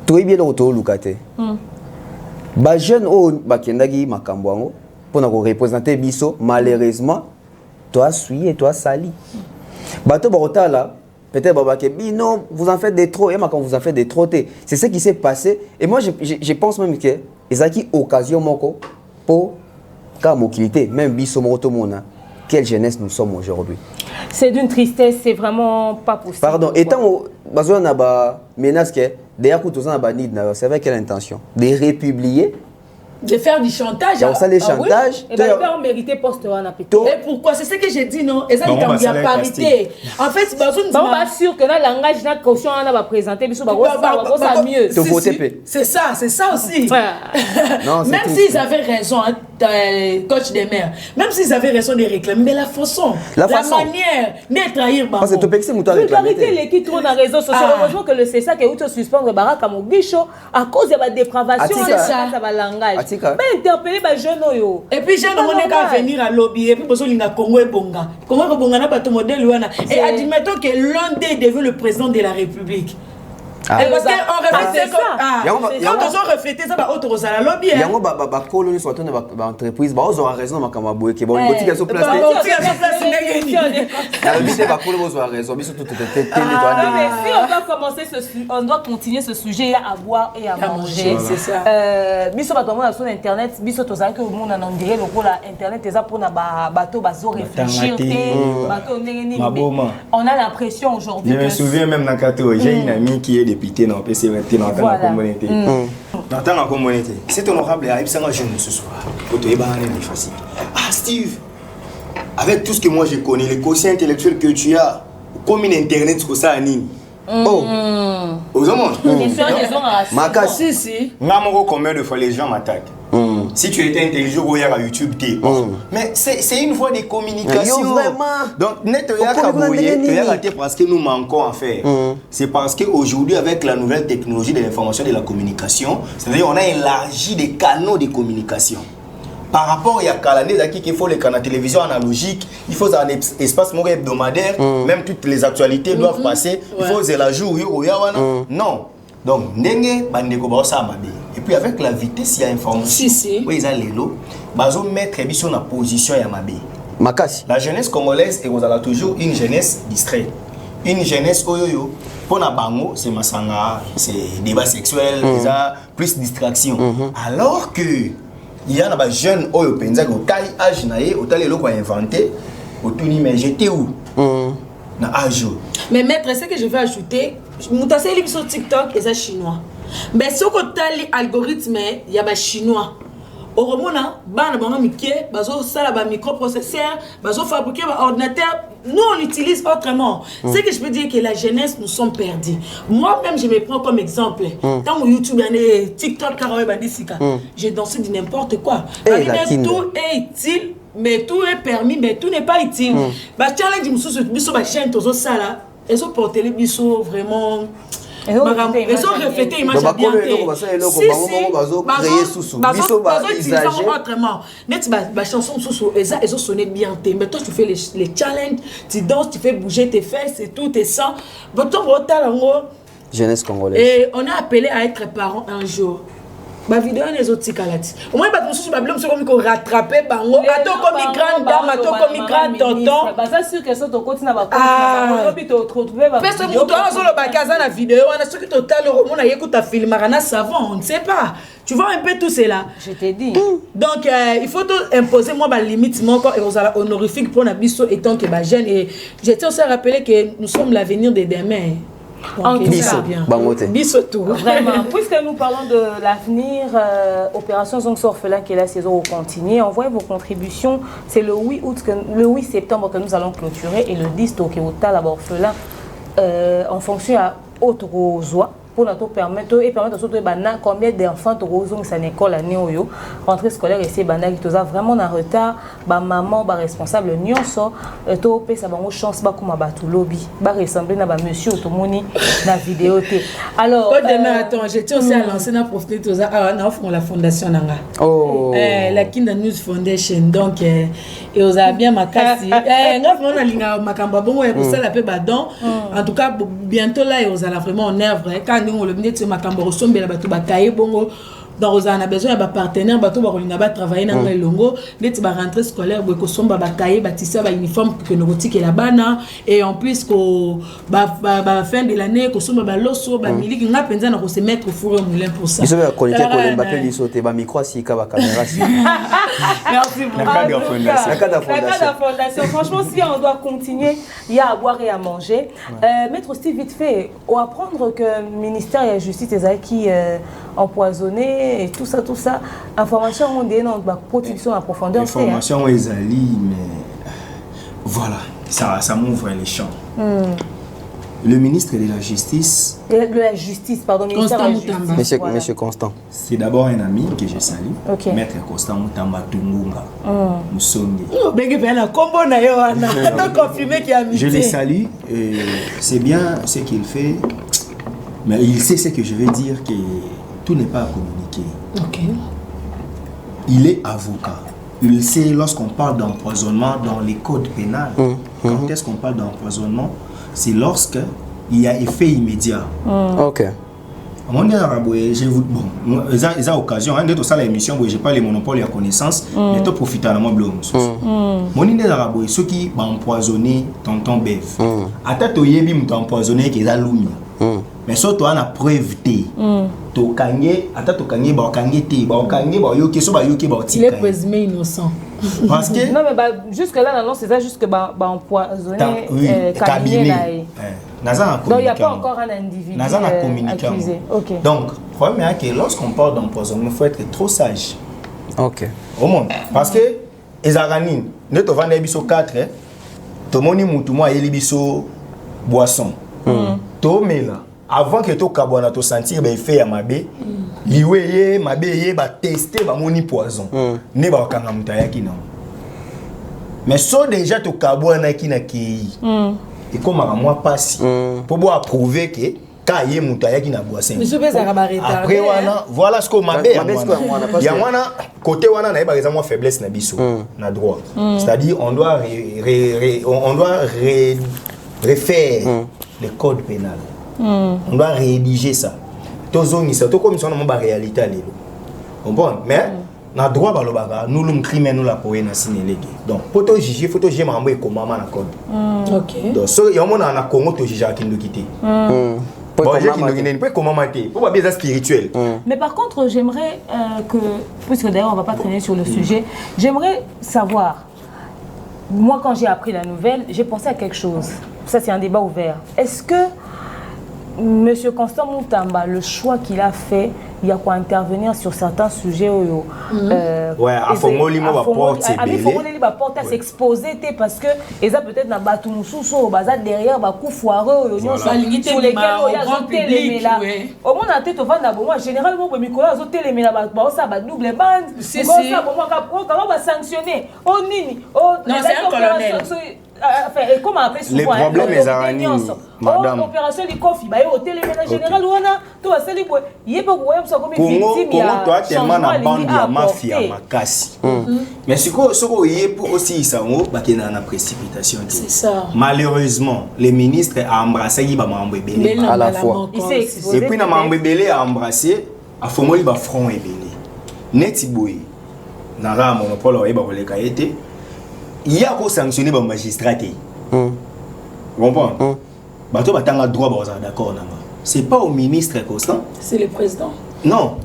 toi bien le to lukate. Ba jeune o bakendaki makambo yango pour nous représenter biso malheureusement toi souillé toi sali. Bato barota là peut-être babake bino vous en faites des trop et quand vous en faites des trop c'est ce qui s'est passé et moi je pense même que ezaki occasion moko pour kamokilité même biso moto mona quelle jeunesse nous sommes aujourd'hui. C'est d'une tristesse, c'est vraiment pas possible. Pardon, étant bazo na ba menace que derrière tout ça na ba nid c'est avec quelle intention de republier de faire du chantage. Donc ça les chantages. Et bien on mérite poste en appétit. Et pourquoi c'est ce que j'ai dit non. Et ça il y a parité. En fait on va sûr que le langage na caution on va présenter biso ba ça mieux. C'est ça aussi. Même s'ils avaient raison coach des mères, même s'ils avaient raison de réclamer mais la façon, la manière de trahir parce que tu c'est mouton réclamer. L'équipe trop dans les réseaux sociaux heureusement que le c'est ça qui est suspendre Baraka Mogisho à cause de la dépravation ça va langage. Mais interpeller les jeunes. Et puis, jeunes, on est qu'à venir à lobby. Et puis, on a Congo et Bonga. Congo et Bonga n'a pas de modèle. Et admettons que l'un d'eux devient le président de la République. Parce qu'on reflète ça. Quand on reflète ça, on reflète ça. lobby. Il y a un colonie sur une entreprise, ils ont raison, mais comme Aboué, qui est bon, une boutique à se placer. Il y a le bité, ils ont raison, ils sont tout si on doit commencer on doit continuer ce sujet à boire et à manger. C'est ça. Biso ba tomona sur internet, biso to ça que monde en dirait le rôle internet eza pour na bateau bazo réfléchir bateau ndenge on a l'impression aujourd'hui. Je me souviens même dans Kato, j'ai une amie qui est députée dans PC20 dans la communauté. Dans la communauté. C'est honorable arrive ça jeune ce soir. Pour te ébarrer les facile. Ah Steve, avec tout ce que moi je connais, les quotients intellectuels que tu as, comme une internet sur ça anime. Oh, aux hommes. Makassi. Si. Combien de fois les gens m'attaquent? Si tu étais intelligent, vous à YouTube, t'es. Mais c'est une voie de communication. Donc, net, parce que nous manquons à faire. C'est parce qu'aujourd'hui, avec la nouvelle technologie de l'information et de la communication, c'est-à-dire on a élargi les canaux de communication. Par rapport à Kalandé, qu'il faut les canaux de télévision analogique, il faut un espace hebdomadaire, même toutes les actualités doivent passer, il faut la jour, non. Donc, et puis avec la vitesse, il y a information. Oui, ils ont mettre en position. La jeunesse congolaise est toujours une jeunesse distraite. Une jeunesse pour la bango, c'est masanga, c'est débat sexuel, plus distraction. Alors que il y a des jeunes qui ont âge inventé, mais j'étais où? Mais maître, ce que je veux ajouter, je sur TikTok et c'est chinois. Mais ce que tu as l'algorithme, il y a des chinois. Au Romana, il microprocesseur, fabriquer un ordinateur. Nous, on l'utilise autrement. C'est que je peux dire que la jeunesse, nous sommes perdus. Moi-même, je me prends comme exemple. Dans mon YouTube, TikTok, j'ai dansé de n'importe quoi. Tout est utile, mais tout est permis, mais tout n'est pas utile. Challenge, je me chaîne, ils ont porté les bisous vraiment. Ils ont reflété l'image bien. Ma chanson ils ont sonné bien. Mais toi tu fais les challenges, tu danses, tu fais bouger tes fesses et tout, tes sangs. Jeunesse congolaise. Et on a appelé à être parents un jour. Ma vidéo les autres calati. Au moins pas sur ma blâme sur comme rattraper bango ato comme grande dame ato comme grande tonton. Bah ça sûr que ça to continue ba retrouver ba. Parce que muto sur le bakaza la vidéo on a ce que total on a écouté ta film marana savon on ne sait pas. Tu vois un peu tout cela. Je t'ai dit. Donc il faut imposer moi ma limite mon corps et honorifique pour na biso étant que ba jeune et j'étais aussi rappeler que nous sommes l'avenir de demain. Vraiment, puisque nous parlons de l'avenir, Opération Zonx Orphelin qui est la saison continue, envoyez vos contributions. C'est le 8 septembre que nous allons clôturer et le 10 au Kéota l'orphelin en fonction à Haute-Rosoie. Pour nous permettre surtout combien d'enfants ont une école année rentrée scolaire et c'est banda qui vraiment en retard ba maman ba responsable nyonso to pe ça bango chance ba kuma batu lobby ba ressembler na ba monsieur automoni na vidéo té alors attends j'étais aussi à lancer na profiter toza na fond la fondation nanga la Kinda News Foundation donc et aux a bien makasi ngaf mona linga makamba bongo et pour ça la pe ba don en tout cas bientôt là et aux a vraiment en œuvre on le ministre makambo resombe la bato bakaye bongo dans on a besoin de partenaires bato ba kolinga ba travailler na longo net ba rentrée scolaire bo ko somba bakaye batissa ba uniforme que neurotique la bana et en plus ko ba fin de l'année ko somba ba loso ba miliki nga penza na ko se mettre au four au moulin pour ça ils ont connecté ko le mbappé li sauter ba micro si ka ba caméra si merci beaucoup la fondation franchement si on doit continuer il y a à boire et à manger maître aussi vite fait on apprendre que le ministère de la justice est qui empoisonné et tout ça information on dit non bah production en profondeur information est ali mais voilà ça m'ouvre les champs. Le ministre de la Justice pardon, ministère de la Justice. Monsieur Constant. C'est d'abord un ami que je salue, Maître Constant Mutamba Tungunga. Je le salue, c'est bien ce qu'il fait, mais il sait ce que je veux dire, que tout n'est pas à communiquer. Il est avocat. Il sait lorsqu'on parle d'empoisonnement dans les codes pénals. Quand est-ce qu'on parle d'empoisonnement? C'est lorsque il y a effet immédiat. Mon je vous bon, ils ont occasion, hein, d'être ça l'émission, j'ai pas les monopoles et la connaissance, mais tu profites à la moi bleu. Mon idée d'arabe, ceux qui vont empoisonner tonton Bev. Ata to yebi m'ont empoisonné qui est à l'oumia. Mais ça toi na preuve té. To kanye, ata to kanye ba kanye té, ba kanye ba yoki so ba yoki ba ti. Il est présumé innocent. Parce que non mais bah, jusque là non c'est ça juste que bah empoisonné cabinet. Donc il n'y a pas encore un individu accusé. Okay. Donc, le problème est que lorsqu'on parle d'empoisonnement, il faut être trop sage. Ok. Au monde. Parce que les aranines, nous avons vendu 4, tout le monde a eu boisson. Tout le monde, avant que tu aies senti que tu fait à ma bé, lié, ma bé, tester, tu poison. Ne pas mais si déjà tu as et comme moi passe pour pouvoir prouver que quand il y a moutaya qui n'a boisson après voilà ce qu'on m'a dit il y a côté wana na par exemple faiblesse na biso na droit c'est-à-dire on doit refaire le code pénal on doit rédiger ça tozongi ça to comme ça na ba réalité lelo comprendre mais na droit balobaka nous le crime nous la poé na sineleki donc pour to juger faut to juger mambo e komama na code OK donc so yo mona na Congo to juger akindo kité bon j'ai kindo kité pas komama té pour pas bien spirituel mais par contre j'aimerais que puisque d'ailleurs on va pas traîner sur le sujet j'aimerais savoir moi quand j'ai appris la nouvelle j'ai pensé à quelque chose ça c'est un débat ouvert est-ce que Monsieur Constant Moutamba, le choix qu'il a fait, il y a quoi intervenir sur certains sujets. Ouais, à Fongoli, moi, va porter. À Fongoli, va porter s'exposer parce que ils ont peut-être dans Batoumousou, au bazar derrière, va coup foireux, sur lesquels il y a un télémé là. Au moins, on a tête au vent d'abord. Généralement, pour Nicolas, ils ont télémé là, ça va double bande. C'est ça, on va sanctionner. Oh, Nini. Oh, non, c'est un colonel. Enfin, et comment on appelle souvent les problèmes les araignées, madame. Opération du coffee, bah au téléménage général on a toi ça dit quoi il est pas quoi ça comme victime il y a toi tellement na bande ya mafia makasi mais ce que il est pour aussi ça bah qui na précipitation c'est ça malheureusement les ministres a embrassé ba mambo ebele à la fois et puis na mambo ebele a embrassé a fomoli ba front ebele neti boy na ra monopole e ba koleka été il y a quoi sanctionner les magistrats. Vous comprenez? Bateau batanga droit d'accord. C'est pas au ministre Constant. C'est le président. Non.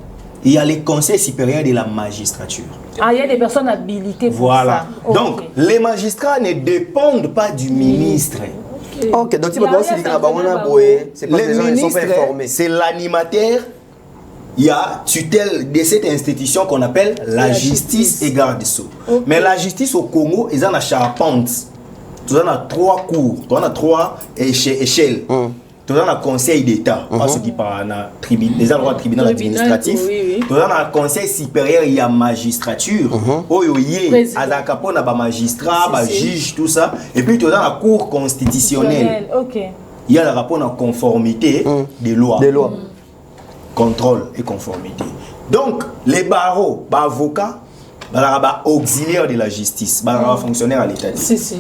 Il y a les conseils supérieurs de la magistrature. Ah, il y a des personnes habilitées pour voilà. ça. Donc, les magistrats ne dépendent pas du ministre. Ok, donc il va aussi dire c'est pas les gens qui sont pas informés. C'est l'animateur. Il y a tutelle de cette institution qu'on appelle la justice et garde des sceaux. Okay. Mais la justice au Congo, ils en ont charpente. Ils en ont 3 cours, ils en ont 3 échelles. Ils en ont conseil d'État, pas ceux qui parlent les endroits tribunal administratif. Ils en ont conseil supérieur, il y a magistrature. Il y a magistrat, juge, tout ça. Et puis ils en ont la cour constitutionnelle. Il y a le rapport de conformité des lois. Contrôle et conformité. Donc, les barreaux, avocats, auxiliaires de la justice, fonctionnaires à l'État. Si. Ce que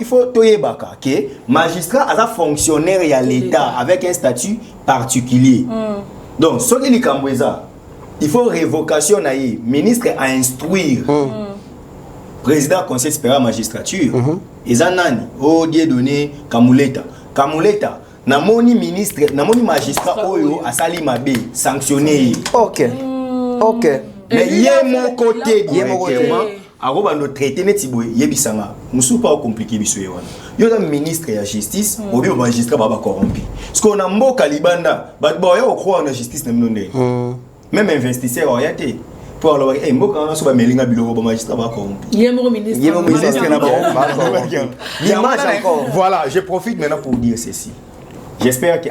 il faut que magistrat a fonctionnaire à l'État avec un statut particulier. Donc, ce qui est il faut révocation ministre à instruire. Président conseil supérieur magistrature. Et Zanani, Dieu donné Kamuleta. Namoni ministre, namoni magistrat oyo asali mabe sanctionné. OK. Mais yé mon côté directement, aroba no traité neti boy yebisanga. Musu pas compliqué biso wana. Yo na ministre ya justice, obi magistrat baba corrompu. Parce qu'on a mboka libanda, bat boya o croire na justice na mnonde. Même investisseur orienté. Pour alors mboka na so ba melinga biloko ba magistrat ba corrompu. Yé mon ministre na ba corrompu. L'image encore. Voilà, je profite maintenant pour dire ceci. J'espère que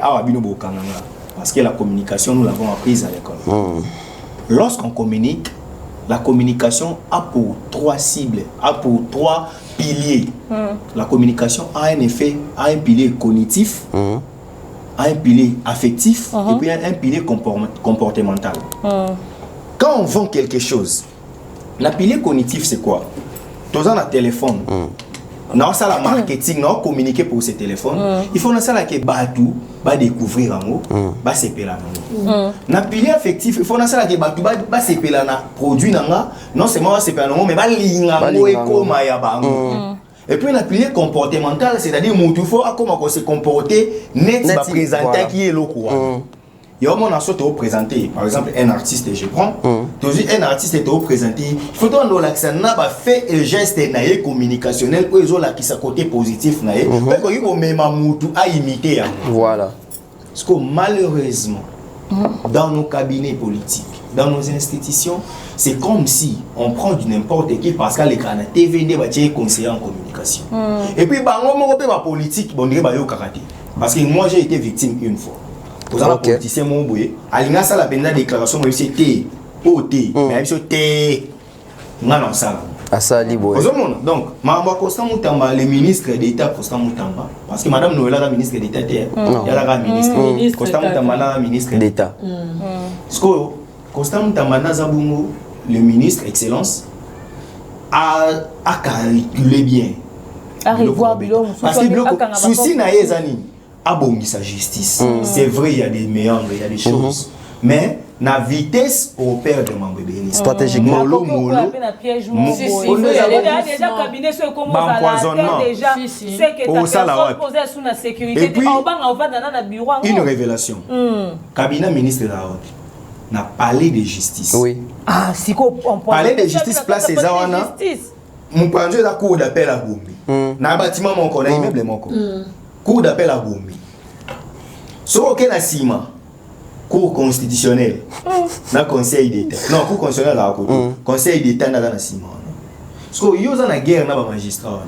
parce que la communication, nous l'avons apprise à l'école. Lorsqu'on communique, la communication a pour 3 cibles, a pour 3 piliers. La communication a un effet, a un pilier cognitif, a un pilier affectif et puis un pilier comportemental. Quand on vend quelque chose, le pilier cognitif c'est quoi? Dans un téléphone. non ça la marketing non communiquer pour ces téléphones il faut ça là que Batou va découvrir en haut va s'épeler na pilier affectif il faut ça là que Batou va s'épeler na produit nanga non seulement va s'épeler en haut mais va linga ngo comme ya bango et puis na pilier comportemental c'est-à-dire mutu faut comment se comporter net va présenter qui est le quoi. Il y a un moment où présenter, par exemple, un artiste, je prends, un artiste est présenté, il faut que l'accent n'a pas fait un geste communicationnel pour les autres qui sont côté positif, pour que même à imiter. Voilà. Parce que malheureusement, dans nos cabinets politiques, dans nos institutions, c'est comme si on prend du n'importe qui parce qu'à l'écran la TV est conseiller en communication. Et puis, ma politique, on dirait karaté. Parce que moi, j'ai été victime une fois. Vous avez un politicien mon boué. Alina ça la peine de déclaration mais c'est T O T mais c'est T non ça. À ça libre. Donc Mamba Constant Moutamba le ministre d'État Constant Moutamba parce que madame Noëlla la ministre d'État il y a la ministre Constant Moutamba la ministre d'État. Parce que Constant Moutamba Nazabungo le ministre excellence a calculé bien. À revoir bilon parce que souci na yezani abongi sa justice. C'est vrai, il y a des meilleurs, il y a des choses. Mais la vitesse au père de mon bébé, stratégiquement, empoisonnement. Et puis, une révélation. Cabinet ministre de la Haute n'a parlé de justice. Oui. Ah, si on parler de justice, place ces awana. Mon point de vue, la cour d'appel à Gombe. Dans un bâtiment, mon collègue, immeuble, mon collègue. Cour d'appel à Gombe. Sur aucun ciment, cour constitutionnelle, dans conseil d'État. Non, cour constitutionnelle à côté. Conseil d'État dans le ciment. Parce que yo na guerre na ba magistrat.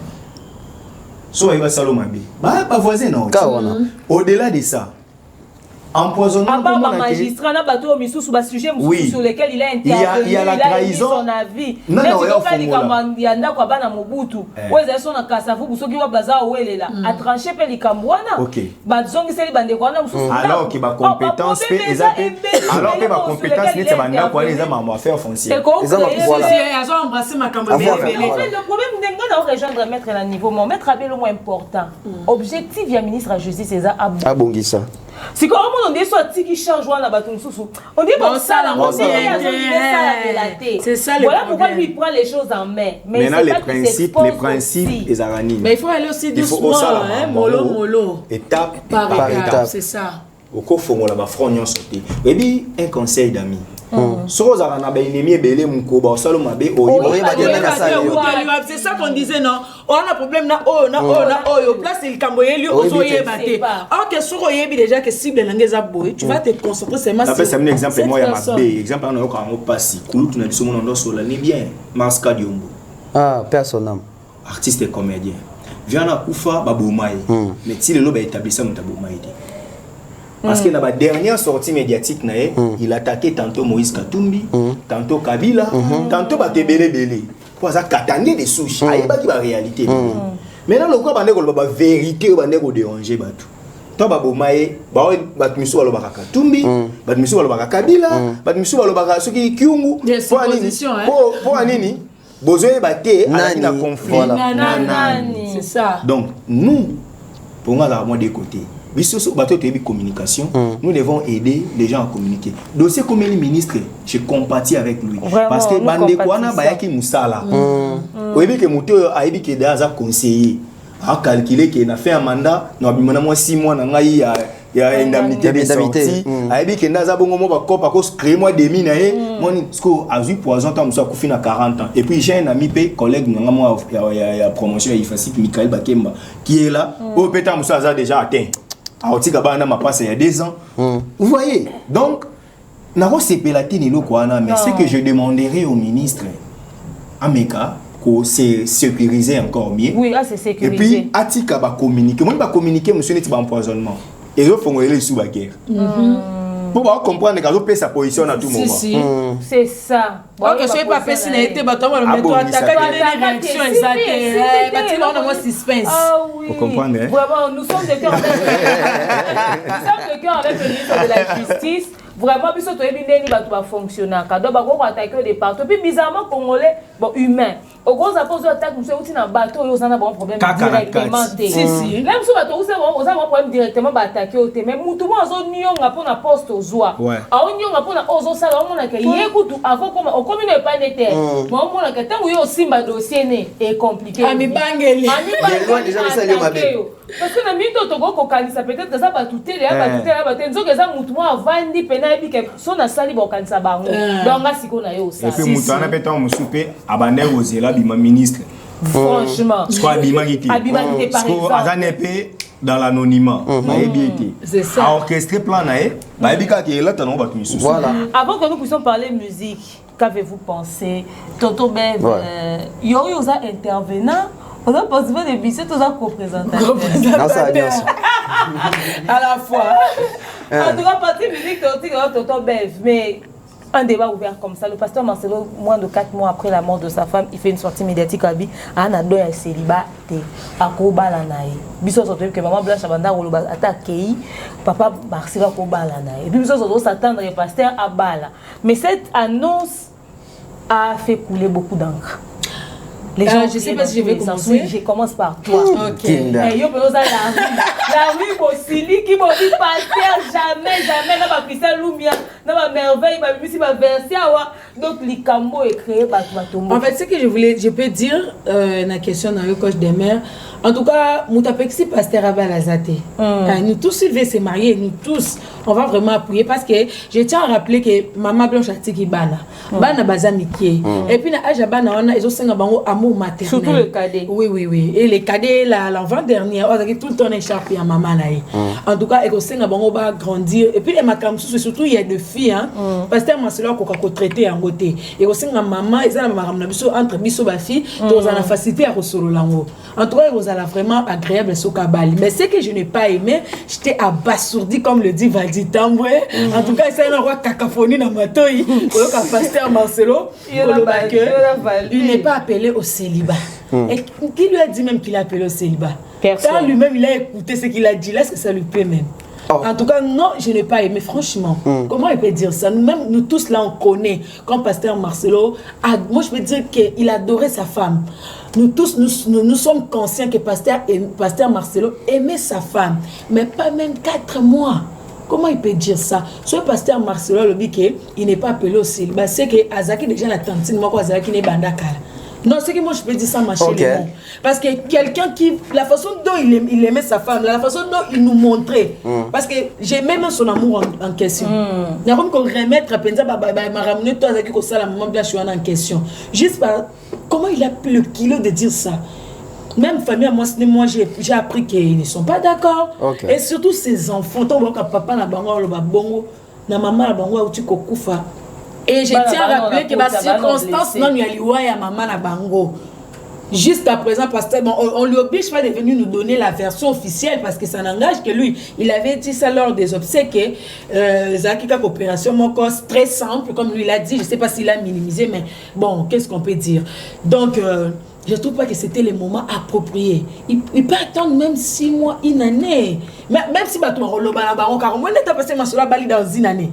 So il va Salomabé. Bah pas voisin non. Au-delà de ça, empoisonnement comme magistrat na bateau misu sur sujet sur lequel il a intervenu. Il y a la trahison. Son avis. Non, il y a ndako bana Mobutu. Oza so na kasafu busoki wa baza owelela. A trancher pe likambwana. Ba zongi seli bande kwa na musu. Alors que ba compétence pe alors que ba compétence net banda kwa les hommes en affaires foncières. Les hommes voilà. Ils ont embrassé ma campagne. Le problème n'est pas de rejoindre mettre à niveau mais mettre à le moins important. Objectif ya ministre de justice c'est ça abongisa. Si comme on dit soit qui change là bas tout sous on dit bon ça là on dit c'est ça le voilà pourquoi lui prend les choses en main mais les principes les aranis mais il faut aller aussi doucement hein mollo étape par étape c'est ça au cofongo là ba frognon sauter et puis un conseil d'amis so za na ba ennemi belé mon ko ba salo mabe c'est ça qu'on disait non on a problème na oh place il camboyer lui ozoye baté alors que sur oyebi déjà que cible langeza boy tu vas te concentrer seulement sur ça. Un exemple moi ya mabe exemple on ko en passi kulu tuna biso mon ndo sola ni bien Maska Diombo personnel artiste et comédien vient na kufa babomai mais si le lo ba établissement mutabomai. Parce que dans la dernière sortie médiatique, il attaquait tantôt Moïse Katumbi, tantôt Kabila, tantôt Batebele Bele. Pour ça, Katangé des souches, il n'y a pas de réalité. Maintenant, le quoi, la vérité, il y a déranger. Toi, Babomaye, Batmisu Alobaka Katumbi, Batmisu Alobaka Kabila, Batmisu Alobaka Suki Kyungu. Pour Anini, besoin de battre à un conflit. C'est ça. Donc, nous, pour moi, là, moi, des côtés. Communication, nous devons aider les gens à communiquer. Dossier comme le ministre, je compatis avec lui. Vraiment, parce que Bandekwana Bayaki Moussala. Oui, que Mouto a dit que Daza conseiller a calculé qu'il a fait un mandat, nous avons 6 mois, il y a indemnité de sortie. A dit que Daza Bongo va cop à cause créer moi des mines. Moi, a vu poison tant que ça a fini à 40 ans. Et puis j'ai un ami, collègue, il y a promotion, il fait Michael Bakemba, qui est là. Au pétard Moussa a déjà atteint. Ma passe il y a 2 ans. Vous voyez, donc, mais ce que je demanderai au ministre, à Meka, c'est sécuriser encore mieux. Oui, c'est sécurisé. Et puis, Atika va communiquer. Moi, je vais communiquer, monsieur, n'est pas empoisonnement. Et je vais aller sous la guerre. Pour comprendre que je sa position à tout moment. C'est ça. Ok, je ne sais pas si tu été battu, mais tu as attaqué les réactions exactes. On a moins suspense. Vous comprenez? Vraiment, nous sommes de cœur avec le ministre de la Justice. Vraiment, puis va fonctionner. Quand on va attaquer au départ. Puis bizarrement, Congolais, bon, humain. au gros apport aux attaques nous c'est un bateau ils ont un bon problème directement si là nous bateau vous avez un problème directement attaquer au mais mutu mo zo nyonga pour na poste aux oies a nyonga pour na ozo sala on a que yekutu avant comme au commune pas n'était moi on a que tant yo simba dossier né est compliqué ami bangeli déjà ça le mabé parce que na mito to go kokanisa peut-être que ça va tout télé ba nzo que ça mutu mo avandi pena bi que son na sali ba kanisa bango donc asiko na yo ça et puis mutu ana peto mo souper abandé ozela bima ministre franchement soit bima qui par exemple azanepé dans l'anonymat c'est ça à orchestrer plan nae ba bika ki là tanon ba tout voilà avant que nous puissions parler musique qu'avez-vous pensé Toto Bev yo za intervenant on a possible de bisser tous en représentateur à la fois en tout cas partie musique Toto Bev mais un débat ouvert comme ça. Le pasteur Marcelo, moins de 4 mois après la mort de sa femme, il fait une sortie médiatique à lui. Anna doit un célibat à Kobalanaï. Biso surtout que maman Blanche Abanda ou attaqué, papa Marcelo Kobalanaï. Et puis biso surtout s'attendre le pasteur à Bala. Mais cette annonce a fait couler beaucoup d'encre. Les gens, je sais pas si je vais commencer. Je commence par toi. Ok. La rue Bossili qui m'a dit pasteur jamais n'a pas Christian Lumia, n'a pas merveille, m'a mis ma version donc Likambo est créé par Tombo. En fait, ce que je peux dire la question dans le coach des mères. En tout cas, Moutapexi pasteur Abalazate. Nous tous Sylvain s'est mariés, nous tous on va vraiment appuyer parce que je tiens à rappeler que maman Blanche Atiki Bana bazamiki et puis na Ajabana on a ils ont cinq bango amour maternel. Surtout le cadet. Oui. Et les cadets l'enfant dernier, on a tout le temps écharpe à maman naï. En tout cas, ils ont cinq bango va grandir et puis les makam surtout il y a deux filles hein. Pasteur Marcelo ko traité en côté. Et aussi maman ils ont maman na biso entre biso ba fille dans la facilité à resolo lango. En tout cas, ils ont vraiment agréable ce kabali. Mais ce que je n'ai pas aimé, j'étais abasourdi comme le dit Valdi Tamboué. En tout cas, c'est un roi cacophonie dans ma toile. Le pasteur Marcelo, il n'est pas appelé au célibat. Et qui lui a dit même qu'il a appelé au célibat? Quand lui-même il a écouté ce qu'il a dit, là, est-ce que ça lui plaît même? En tout cas, non, je n'ai pas aimé, franchement. Comment il peut dire ça? Nous-mêmes, nous tous là, on connaît, comme pasteur Marcelo, moi je peux dire qu'il adorait sa femme. Nous tous, nous sommes conscients que pasteur Marcelo aimait sa femme, mais pas même 4 mois. Comment il peut dire ça? Ce pasteur Marcelo le dit qu'il n'est pas appelé au célibat. C'est que Azaki déjà la tantine, moi, Azaki n'est bandakala. Non, c'est que moi je peux dire ça, ma chérie. Parce que quelqu'un qui, la façon dont il aimait sa femme, la façon dont il nous montrait, parce que j'ai même son amour en question. Il y a comme qu'on remettre à Penza, m'a ramené toi avec ça, la maman Blanche en question. Juste par comment il a le kilo de dire ça. Même famille, moi j'ai appris qu'ils ne sont pas d'accord. Et surtout ses enfants, ton papa na bango le bongo, na maman la bango uti kokufa. Et je tiens à rappeler que ma circonstance non y a maman na bango. Jusqu'à présent, pasteur, on lui oblige pas de venir nous donner la version officielle parce que ça n'engage que lui. Il avait dit ça lors des obsèques. Zakika coopération, mon corps très simple, comme lui l'a dit. Je sais pas s'il a minimisé, mais bon, qu'est-ce qu'on peut dire? Donc, je trouve pas que c'était le moment approprié. Il peut attendre même 6 mois, une année. Même si tu as passé dans une année,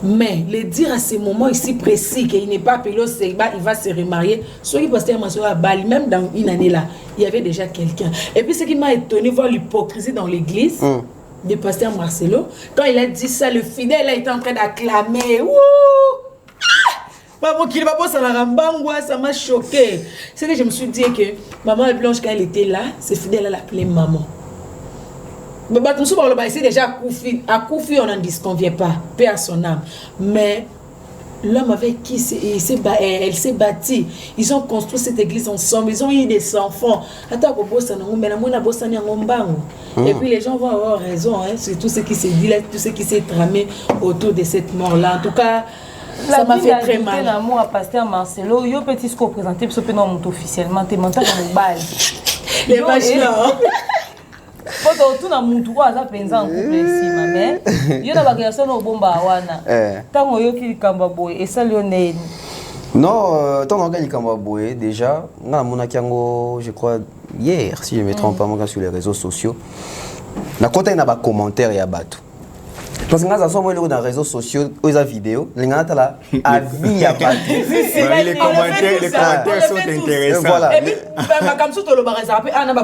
mais le dire à ce moment ici précis qu'il n'est pas appelé au célibat, il va se remarier. Soit il pasteur Marcelo à Bali, même dans une année là, il y avait déjà quelqu'un. Et puis ce qui m'a étonné, voir l'hypocrisie dans l'église de pasteur Marcelo, quand il a dit ça, le fidèle a été en train d'acclamer. Ça m'a choqué. C'est que je me suis dit que maman Blanche, quand elle était là, ses fidèles, elle l'appelait maman. C'est déjà à Koufi, on n'en disconvient pas, paix à son âme. Mais l'homme avec qui elle s'est bâtie, ils ont construit cette église ensemble, ils ont eu des enfants. Et puis les gens vont avoir raison, hein, sur tout ce qui s'est dit là, tout ce qui s'est tramé autour de cette mort-là. En tout cas, ça m'a fait très mal. L'amour à pasteur Marcelo, il y a petit ce qu'on présentait, parce que non, officiellement, t'es mental dans le bal. Les bachelors. Quand on tourne à mon tour, ça pense en couple ici, ma mère. Il y a la création au bomba wana. Tant on qui kambaboy et ça Lionel. Non, tant on gagne kambaboy déjà. Na mon akiango, je crois hier, si je me trompe pas, moi sur les réseaux sociaux. Na côté na ba commentaire ya bato. Parce que nous avons dans les réseaux sociaux, aux vidéos, les gens là, à vie à partir. Les commentaires sont intéressants. Voilà. Et puis, comme ça, tu le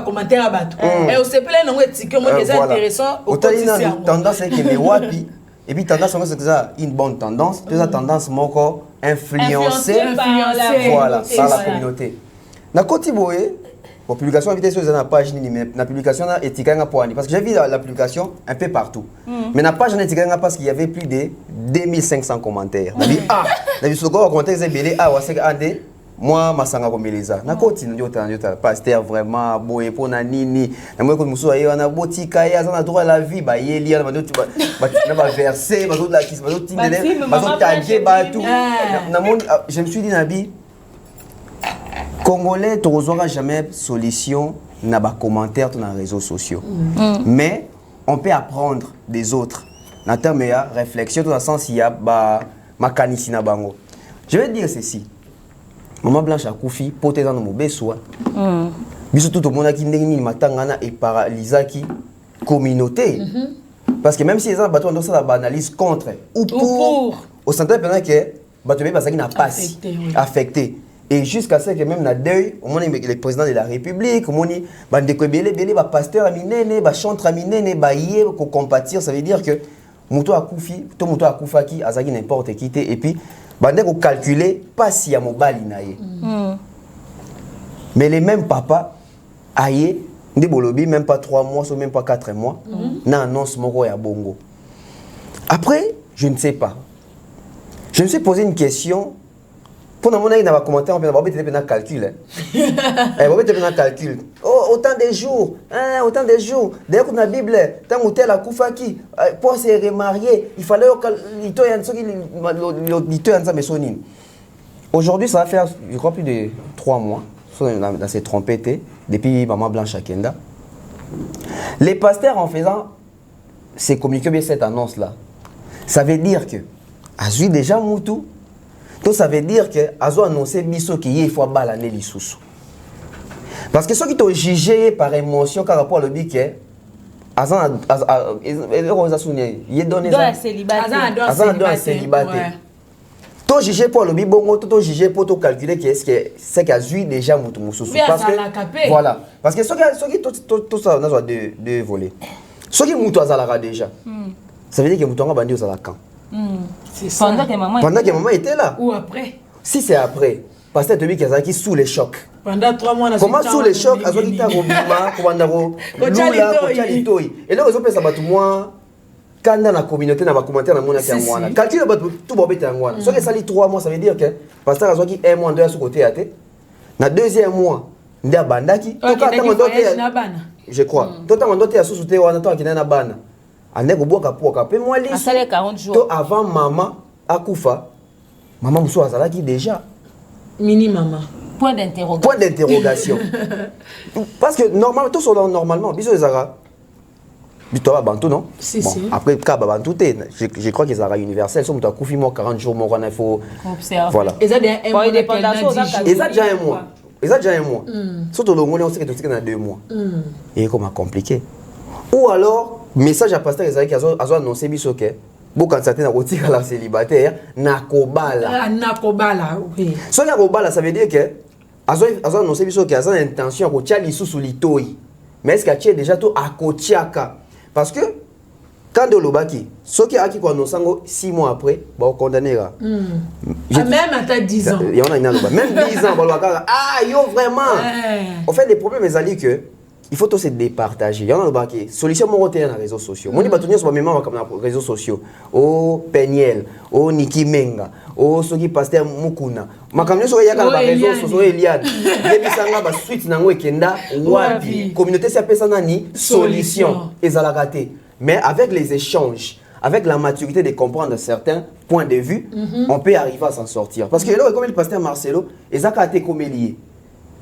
commentaire à battre. Et on se plaît, non, c'est intéressant. Autant il y a une tendance qui est wapi. Et puis tendance, c'est ça, une bonne tendance. Deux tendance, mon corps influencée par la communauté. Na côté boye, la publication invitée sur la page la publication a étiqueté parce que j'ai vu la publication un peu partout. Mais la page n'a étiqueté parce qu'il y avait plus de 2500 commentaires. On a dit la vie sur le commentaire c'est belé c'est andé moi masanga komeleza. Na côté nous pasteur vraiment boye pour na nini. Na moi comme muso ayo na botika ya na droit la vie ba yeli na ba verser ba la kiss ba tindele ba taguer ba tout. Je me suis dit Nabi Congolais, tu n'auras jamais solution dans les commentaires dans les réseaux sociaux. Mais on peut apprendre des autres. Dans termes de réflexion, dans le sens il y a ma canisi na bango. Je vais te dire ceci. Maman Blanche a Koufi, poté dans mon besoin. Biso tout le monde qui n'est matangana et paralysé qui communauté. Parce que même si les gens bateau dans la banalise contre ou pour, au centre pendant que bateau parce qu'il n'a pas affecté. Et jusqu'à ce que même na deuil, au moins le président de la République, au moins bande ko belé pasteur aminene, ba chantre aminene, ba yé ko compatir, ça veut dire que muto akufi, to muto akufaki azaki n'importe qui et puis bande ko calculer pas si ya mobali na ye. Mais les mêmes papas aye ndi bolobi même pas 3 mois, ou même pas 4 mois, na annonce moko ya bongo. Après, je ne sais pas. Je me suis posé une question. Pour nous, il y a un commentaire, on va faire un calcul. Calcul. Oh, autant de jours. D'ailleurs, dans la Bible, tant que tel a Koufaki, pour se remarier, il fallait que aujourd'hui, ça va faire, je crois, plus de 3 mois. Dans ces trompettes, depuis Maman Blanche Akenda. Les pasteurs, en faisant, c'est communiquer bien cette annonce-là. Ça veut dire que, à Zui déjà Moutou, donc ça veut dire que Azo annoncé biso qui il faut balaner les sous. Parce que ceux qui t'ont jugé par émotion par rapport au dit que Azan il donne ça célibataire. Toi jugé pour le bibongo, toi jugé pour toi calculer que c'est qu'à Zui déjà Moutou Moussou. Parce que voilà, parce que ceux qui tout ça on a deux volets. Ceux qui Moutou Azalara déjà. Ça veut dire que Moutou a bandi aux Alakan. Pendant que maman était là. Ou après. Si c'est après, parce que tu as qui sous les chocs. Pendant 3 mois, comment sous les chocs, à ce qui t'a robima, commandaro, lula, kochalitoy. Et là, ils ont fait ça tout moi. Quand dans la communauté, dans ma commentaire, dans mon affaire, moi, calcul tout bon bête en moi. Ce qui est 3 mois, ça veut dire que parce que à ce qui 1 mois, 2 à ce côté à té. Na deuxième mois, ndia bandaki. Je crois. Tout à mon à sous té ou à qui na bana. Ane koboka poka pe moi les 40 jours avant maman akufa maman muso azalaki déjà mini maman point d'interrogation parce que normalement biso ezara bito ba bantu non si, bon, si. Après ka ba bantu té je crois qu'ils sera universel so muto akufi mo 40 jours mo il faut observer voilà et ça un mois et ça déjà un mois surtout le monde on sait que tu sais 2 mois et comment compliqué ou alors message à pasteur Esaïe qui a annoncé que bon quand certains ont la célibataire nakobala oui so nakobala ça veut dire que azo annoncé que a une intention ko tia lisusu litoi mais est-ce que tu déjà tout à kotiaka parce que quand de lobaki ceux qui a qui annonce 6 mois après ba condamner même à 10 ans il y en a même 10 ans yo vraiment en fait les problèmes est que il faut tous se départager. Il y en a le solution mon côté dans les réseaux sociaux. Moi, je suis sur mes membres comme les réseaux sociaux. Oh Peniel, oh Niki Menga, oh Soki Pasteur Mukuna. Ma communauté sur les réseaux sociaux Eliade. Les bisanga ba suite nango ekenda wapi. Communauté c'est appelé ça nani solution. Ezalagate. Mais avec les échanges, avec la maturité de comprendre certains points de vue, on peut arriver à s'en sortir. Parce que là, comme le pasteur Marcelo, ezaka a été comme lié.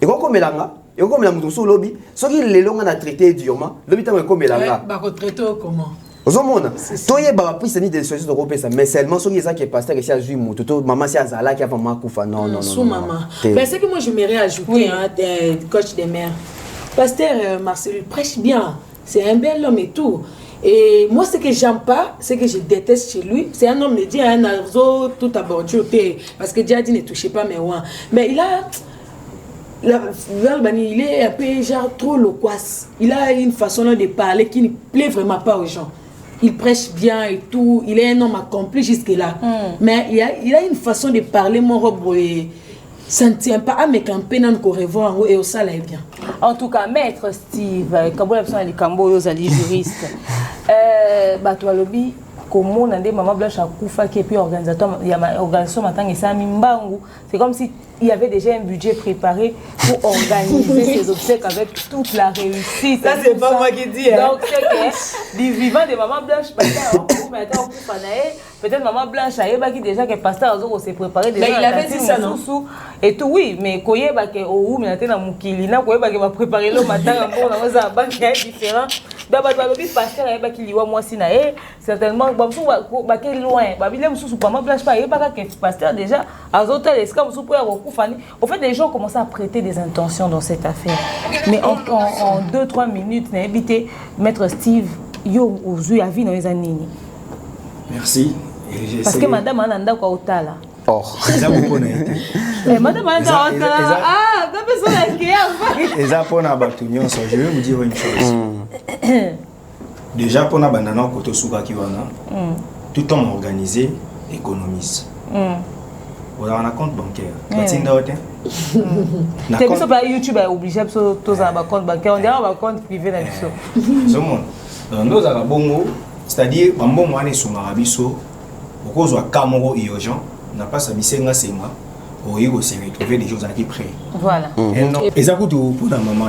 Et comme elanga et comme la mutusu lobby, ce qui les longs a traité durement, lobby tant comme elanga. Ba ko traiter comment? Ozomona. Toye ba prise ni des solutions de ça, mais seulement ce qui est ça qui est pasteur ici à Zui mutu, maman si azala qui a vraiment kufa non. Sous maman. Mais ce que moi je m'aimerais ajouter coach des mères. Pasteur Marcel prêche bien. C'est un bel homme et tout. Et moi, ce que j'aime pas, ce que je déteste chez lui, c'est un homme dit un arzo tout abordu, parce que Djadi ne touchait pas mes ouins. Mais il a... il est un peu genre trop loquace. Il a une façon de parler qui ne plaît vraiment pas aux gens. Il prêche bien et tout. Il est un homme accompli jusque-là. Mais il a une façon de parler, mon robe, ça ne tient pas à me camper dans le revoir et au ça là bien. En tout cas, maître Steve, quand vous avez les juristes, Batoualobi, comment on a des mamans blanches à Koufa qui est puis organisateur, il y a organisation matin et ça Mimbangu. C'est comme si il y avait déjà un budget préparé pour organiser ces obsèques avec toute la réussite. Ça c'est pas moi qui dis. Donc c'est que du vivant des mamans blanches, peut-être maman blanche qui déjà que pasteur Azoro s'est préparé déjà. Mais il avait dit ça non. Et tout oui, mais koye ba ke ou mais na mukili na koye ba ke va préparer le matin pour na za ba qui est différent. D'abord ba lobi pasteur ba ki liwa moi si na certainement ba musu ba ke loin. Ba bile musu maman blanche pas ba que pasteur déjà Azoto est comme musu pour Kufani. Au fait les gens commencent à prêter des intentions dans cette affaire. Mais en 2-3 minutes na habité maître Steve yo ozu ya vie na ezanini. Merci. Parce que madame Ananda kwa otala. Or. Madame Ananda otala. Ah, t'as besoin d'accueillir. Et ça pour na batunyon, je vais vous dire une chose. Déjà pour na banana koto suka kiwana. Tout homme organisé économise. On a un compte bancaire. Batinda ote. C'est pour ça que YouTube est obligé de tous avoir un compte bancaire. On dirait un compte privé dans le show. Dans nos arabongo, c'est-à-dire bambo mwana esungaka biso okozwa kamoko urgent n'a pas sabisenga senga oyo se retrouver des choses qui près. Voilà. Et ça coûte pour la maman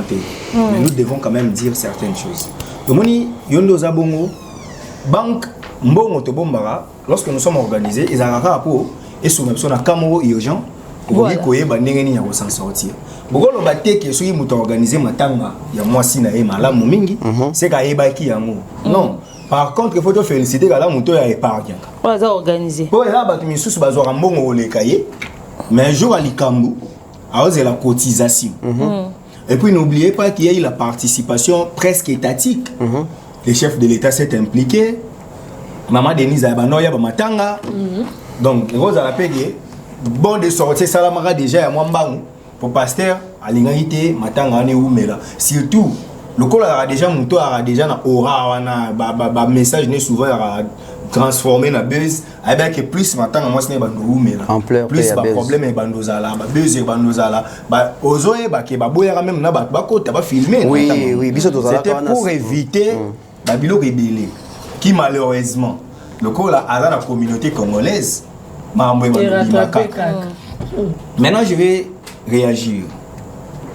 mais nous devons quand même dire certaines choses. Domoni yondo za bongo banque mbongo to bombara lorsque nous sommes organisés ils araka po esunga biso na kamoko urgent pour koyeba ndenge nini ya ko s'en sortir. Bokolo bateke soki muto organiser matanga ya mwasi na ye malamu mingi c'est ka yebaki yango. Non. Par contre, il faut te féliciter car là muto ya épargne. On va organiser. Pour là batu misusu bazwa mbongo olekaye mais un jour à likambu à la cotisation. Et puis n'oubliez pas qu'il y a eu la participation presque étatique. Le chef de l'État s'est impliqué. Maman Denise Abanoya Bamatanga. Donc, Rose a la payé. Bon de sortir Salamara déjà à Mwambangu. Pour pasteur, à l'ingalité, Matanga ne ou mais là. Surtout, le col a déjà monté a déjà na aura na message ne souvent transformé na buzz avec plus Matanga moi ce n'est pas nous mais là. Plus ba problème et bandozala, ba buzz et bandozala, ba ozoe ba ke ba boya même na ba côté ba filmer. Oui, c'était pour éviter ba bilo rebelle qui malheureusement le col a dans la communauté congolaise. Maintenant je vais réagir.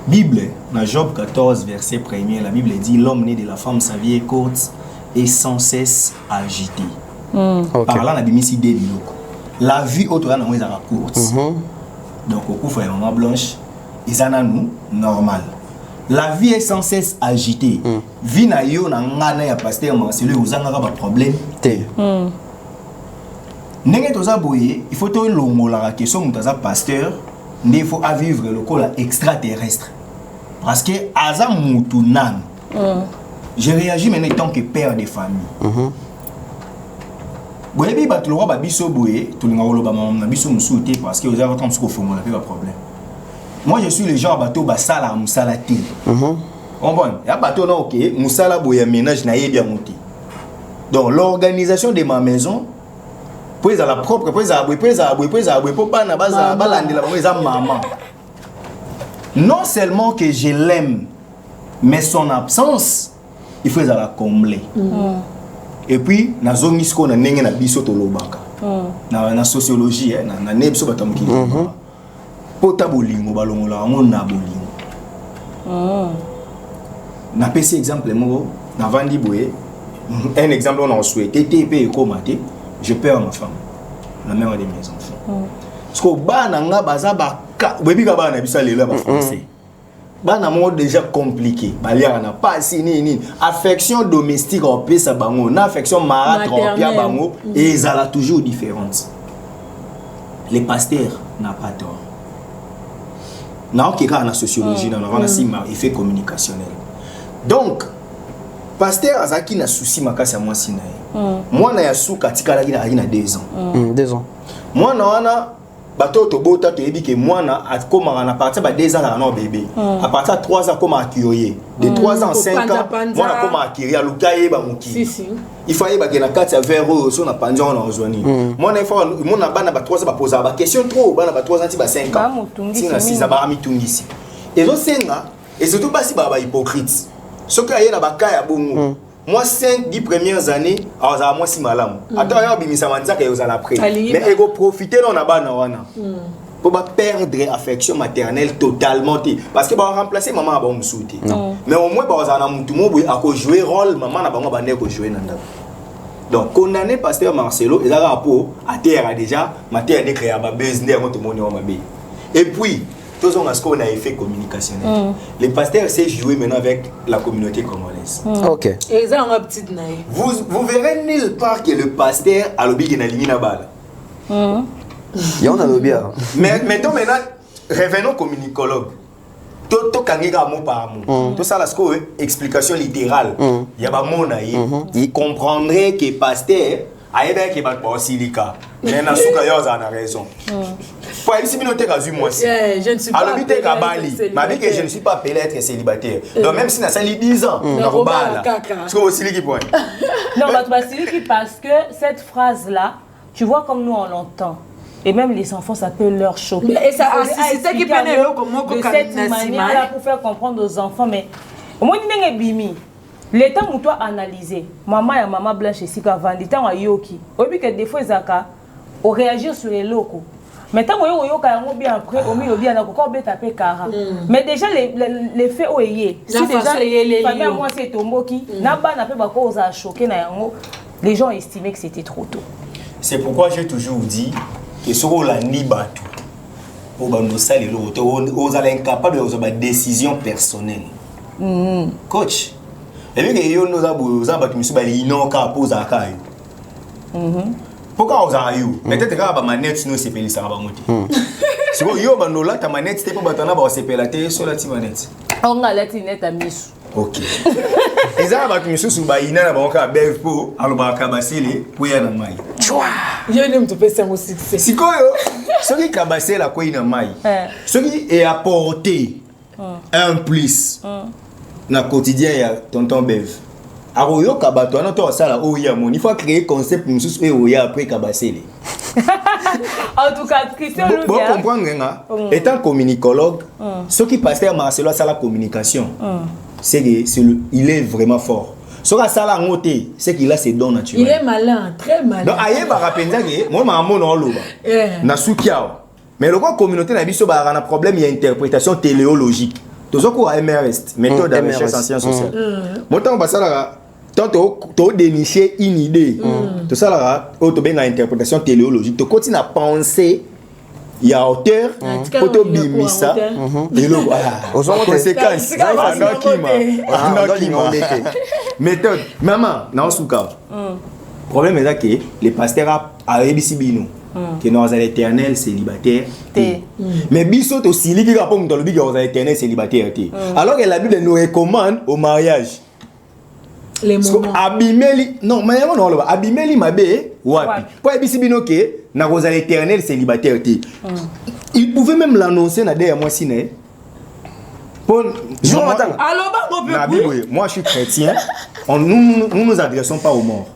Bible, dans Job 14, verset 1er, la Bible dit l'homme né de la femme, sa vie est courte et sans cesse agité. Par là, on a mis ici des biloko. La vie autour de nous est courte. Donc, au coup, il y a une maman blanche, ils en ont nous, normal. La vie est sans cesse agitée. Vie na yo na ngana ya pasteur Marcelo, vous avez un problème. N'engé toza boye, il faut te longola la question de pasteur. Il faut vivre le col extraterrestre. Parce que Azam Moutunan, je réagis maintenant en tant que père de famille. Boyebi batulwa babiso boye, tout le monde ba biso musuté parce que vous avez tant de problème. Moi je suis le genre bateau basala musalati. On bon, ya bateau non OK, musala boye ménage na yebi amuti. Donc l'organisation de ma maison pour la propre maman. Non seulement que je l'aime, mais son absence, il faut la combler. Et puis, na zongi sko na nenge na biso to lobaka. Na sociologie, na nebso batamuki. Pota bolingo balongola ngo na bolingo. Na pesi exemple mo na vandi boye. Un exemple on a souhaité TP et komate. Je perds ma femme, la mère de mes enfants. Parce que bana baza ba webi ka bana bisa lelo ba français. Bana mo déjà compliqué. Balia na pas si ni affection domestique au pays sa bango, na affection maratropia bango et ça la toujours différente. Les pasteurs n'a pas tort. Na ok ka na sociologie na effet communicationnel. Donc pasteur azaki na souci makasi ya mwasi na ye mwana ya suka tikalaki na 2 ans 2 ans mwana wana bato tobota toyebi ke mwana akomaka na partir ba 2 ans na bébé à partir de 3 ans koma akioye de 3 ans 5 ans mwana koma akiri aluka ye ba muki il faut yeba ke na kati ya verre so na panza on ozwani mwana il faut mwana bana ba 3 ans ba poser ba question trop bana ba 3 ans ti ba 5 ans ti na 6 ans ba mitungisi ezo senga et surtout pas si ba hypocrite ce que y a na ya bongo moi 5-10 premières années alors moi si malamu attends ya bimisa manzaka yo za après mais ego profiter non na bana wana pour pas perdre affection maternelle totalement parce que ba remplacer maman ba musuti mais au moins ba za na mutu mo boy ako jouer rôle maman na bango ba ne ko jouer nanda donc condamné pasteur Marcelo et a pour à terre déjà mater de créer ba business ngo to moni wa mabe et puis tous on a ce qu'on a effet communicationnel. Les pasteurs savent jouer maintenant avec la communauté congolaise. Ok. Et ça, on a petite naïve. Vous verrez nulle part que le pasteur a lobby qui n'a limité la balle. Il y en a lobby. Mais mettons maintenant, revenons communicologue. Tout kangiga mot par mot. Tout ça là, c'est explication littérale. Il y a pas mot naïf. Il comprendrait que pasteur a aidé que bat pas silica. Mais na souka yo za na raison. Pour ici minoté kazu moi aussi. Je ne suis pas appelé Kabali. Ma vie que je ne suis pas appelé à être célibataire. Donc même si na sali 10 ans, na robala. Parce que aussi qui point. Non, bah tu parce que cette phrase là, tu vois comme nous on l'entend. Et même les enfants, ça peut leur choquer. Et ça, c'est ça qui peut de cette manière-là pour faire comprendre aux enfants. Mais moi, je dis bimi. L'état où toi analyser, maman et maman blanche ici quand vend, l'état à yoki. Au but que des fois Zaka, on réagit sur les locaux. Mais tant qu'on yoka, on bien après, on met bien encore bien taper cara. Mais déjà les faits ont yé. Si déjà les familles moi c'est tomboki, n'a pas n'a pas cause à choquer na yango. Les gens estimaient que c'était trop tôt. C'est pourquoi j'ai toujours dit que sur la nibatu, au banosa les lotos, aux incapable de faire des décisions personnelles. Coach. Et bien que yo nous a battu monsieur bali inoka pose à kai. Pourquoi on a eu? Peut-être que la manette nous c'est pelisa ba moti. Si vous yo banola ta manette c'était pour batana ba c'est pelaté sur la manette. On a la tinette à misu. OK. Et ça battu monsieur sou ba ina na ba ka bev po aloba ka basile pour ya na mai. Yo n'aime te faire aussi. Si quoi yo? Ce qui ka basile ko ina mai. Ce qui est apporté un plus. Na quotidien ya tonton Bev. Aroyo kabato ana to sala o ya mon. Il faut créer concept mususu e o ya après kabasele. En tout cas, Christian Louis. Bon comprendre nga. Étant communicologue, ce qui pasteur Marcelo ça la communication. C'est il est vraiment fort. Ce que ça la ngoté, c'est qu'il a ses dons naturels. Il est malin, très malin. Donc aye ba rapenza ke moi maman no loba. Na sukiao. Mais le quoi communauté na biso ba na problème il y a interprétation téléologique. Tous au cours à MRS, méthode de recherche en sciences sociales. Moi, tant que ça, tu dénicher une idée. Tout ça, là, tu as une interprétation téléologique. Tu continues à penser, il y a auteur, pour te bimer ça. Et le conséquences. Méthode. Maman, dans ce cas, le problème est que les pasteurs à Rebisibino. Que nous sommes éternels célibataires. Mais biso to sili qui répond dans le but que nous sommes éternels célibataires. Alors que la Bible nous recommande au mariage. Les moments. Abimeli, non, mais non, non, abimeli mabe, wapi. Pour ebisi bino que nous sommes éternels célibataires. Il pouvait même l'annoncer na derrière moi siné. Pour moi je suis chrétien. Nous nous adressons pas aux morts.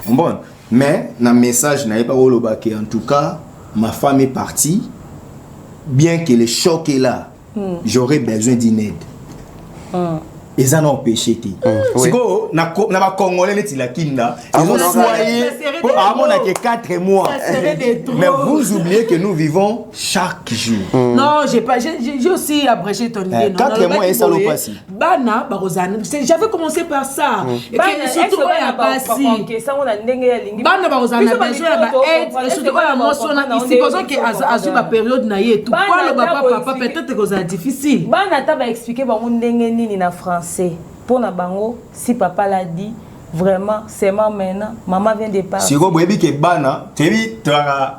Bon. Mais, dans le message, en tout cas, ma femme est partie. Bien que le choc est là, j'aurais besoin d'une aide. Et ça n'a empêché. C'est quoi? Na ba Congolais les tilakinda. Ils ont soigné pour avoir 4 mois. Mais vous oubliez que nous vivons chaque jour. Non, j'ai aussi abrégé ton idée. 4 mois et ça l'a passé. Bana Barozana, j'avais commencé par ça. Et que surtout quand il y a passé. Bana Barozana besoin d'aide. Surtout quand il y a motion ici, posons que à la période naïe tout. Quoi le papa peut-être que c'est difficile. Bana t'a expliqué ba ndenge nini na français. Pour na bango, si papa l'a dit, vraiment, c'est maintenant, maman vient de partir. Si vous voyez que bana,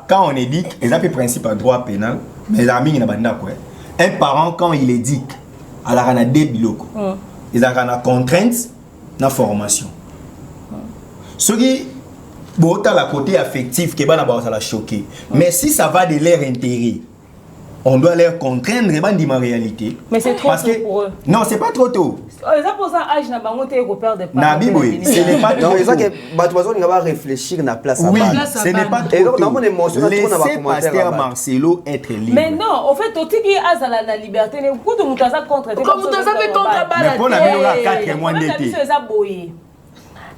quand on éduque, ils ont le principe à droit pénal, mais amis n'a pas quoi. Un parent quand il éduque, alors on a des biloko. Ils ont une contrainte, na formation. Ce qui bon la côté affectif qui va la choquer. Mais si ça va de leur intérêt, on doit leur contraindre et ma réalité. Mais c'est trop tôt pour eux. Non, c'est pas trop tôt. Ça pour ça âge n'a pas monté au père de parents. Nabi oui, ce n'est pas trop tôt. Non, c'est ça que Batoison va réfléchir à la place à oui, ce n'est pas trop tôt. Laissez Pasteur Marcelo être libre. Mais non, au fait, tout qui a la liberté, ne beaucoup de mutaza contre. Comme mutaza peut contre mais pour la vie, 4 mois d'été.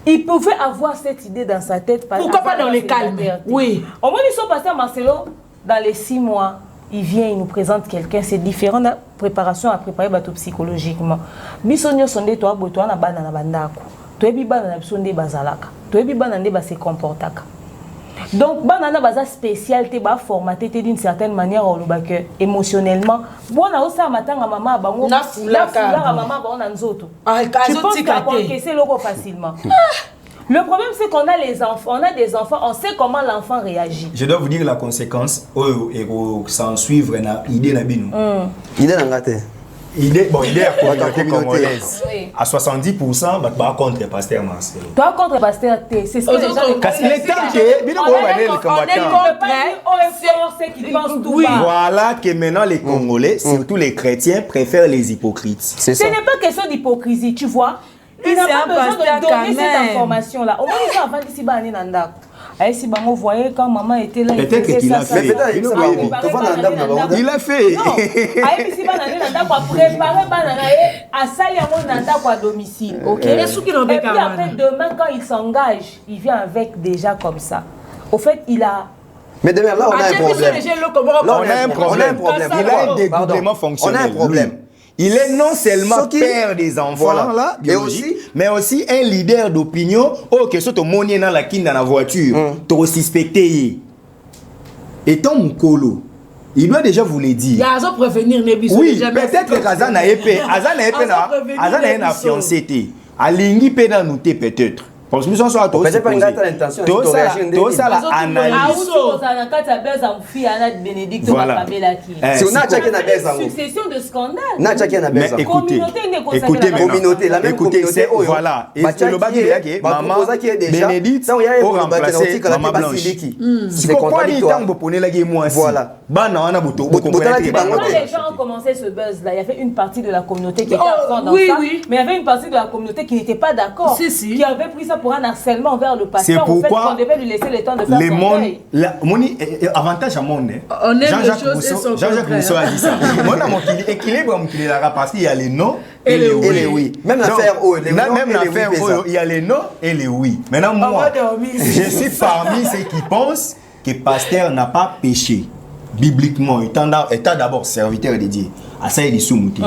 Il pouvait avoir cette idée dans sa tête. Pourquoi pas dans les calmes? Oui. Au moins, ils sont Pasteur Marcelo, dans les 6 mois, il vient, il nous présente quelqu'un. C'est différent de la préparation à préparer psychologiquement. Bisonyo sonde toi, botoa na bana na bandako. Toi bi bana na bisonde bazalaka. Toi bi bana nde se comportaka. Donc bana na baza spécialité ba formaté d'une certaine manière au lobake émotionnellement. Bona osa matanga maman bango na fulaka maman ba na nzoto. Je pense qu'on encaisser logo facilement. Le problème, c'est qu'on a les enfants, on a des enfants, on sait comment l'enfant réagit. Je dois vous dire la conséquence. Sans suivre l'idée de Bino. Idée d'Angate. Idée à la communauté congolaise. À 70%, bah contre Pasteur Marcelo. Toi contre Pasteur T, c'est ce que les gens. Parce qu'il est temps que Bino voilà que maintenant les Congolais, surtout les chrétiens, préfèrent les hypocrites. Ce n'est pas question d'hypocrisie, tu vois. Il n'a pas besoin de donner cette information-là. Au moins, ils sont en train de s'y banner dans le si vous voyez quand maman était là, peut-être qu'il a fait. Il a fait. Non. Préparer à ça à domicile. Ok. Et puis après demain quand il s'engage, il vient avec déjà comme ça. Au fait, il a. Mais demain là on a un problème. Il a un dédoublement fonctionnel. On a un problème. Il est non seulement père des enfants, voilà, là, mais aussi un leader d'opinion. Oh, que ce soit monnaie dans la kin dans la voiture, tu suspecté. Étant Mukolo, il doit déjà vous le dire. Il a prévenir Nebiso. Oui, peut-être que Azan a épée. Azan a une fiancée. Alingi pédant nous peut-être. Parce que nous sommes peut-être pas une intention. Tout ça la analyse. Si on a chacun na beza. Succession de scandales. Na chacun na beza. Écoutez, communauté, la même communauté. Voilà. Et c'est le bâti qui maman Bénédicte au remplacer maman Blanche. C'est pourquoi il tant vous prenez la guerre moi. Voilà. Bana on a beaucoup quand les gens ont commencé ce buzz là, il y avait une partie de la communauté qui était à fond dans ça, mais il y avait une partie de la communauté qui n'était pas d'accord, qui avait pris ça pour un harcèlement envers le pasteur. C'est pourquoi on devait lui laisser le temps de faire son deuil. Moni avantage à monde. On aime les choses et son Jean-Jacques Rousseau a dit ça. Moi dans mon équilibre parce qu'il y a les non et les oui. Même l'affaire il y a les non et les oui. Maintenant moi je suis parmi ceux qui pensent que pasteur n'a pas péché bibliquement étant d'abord serviteur de Dieu. À ça il est soumouté.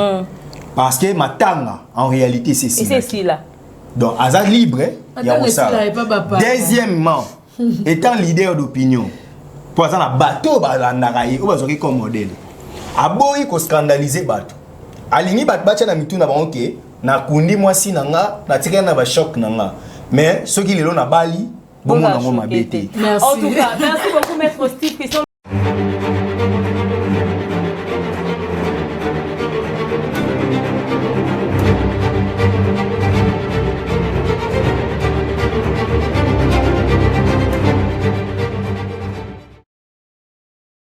Parce que ma tanga en réalité c'est ça. C'est ci là. Donc, Azad libre, il y a ça. Deuxièmement, étant leader d'opinion, pour exemple, un bateau, il y comme modèle. Aboyi ko scandaliser bateau. Alini batbacha na mitu na bango ke na kundi mwasi nanga na tika na ba choc nanga. Mais ceux qui le na bali bon nango mabete. En tout cas, merci beaucoup.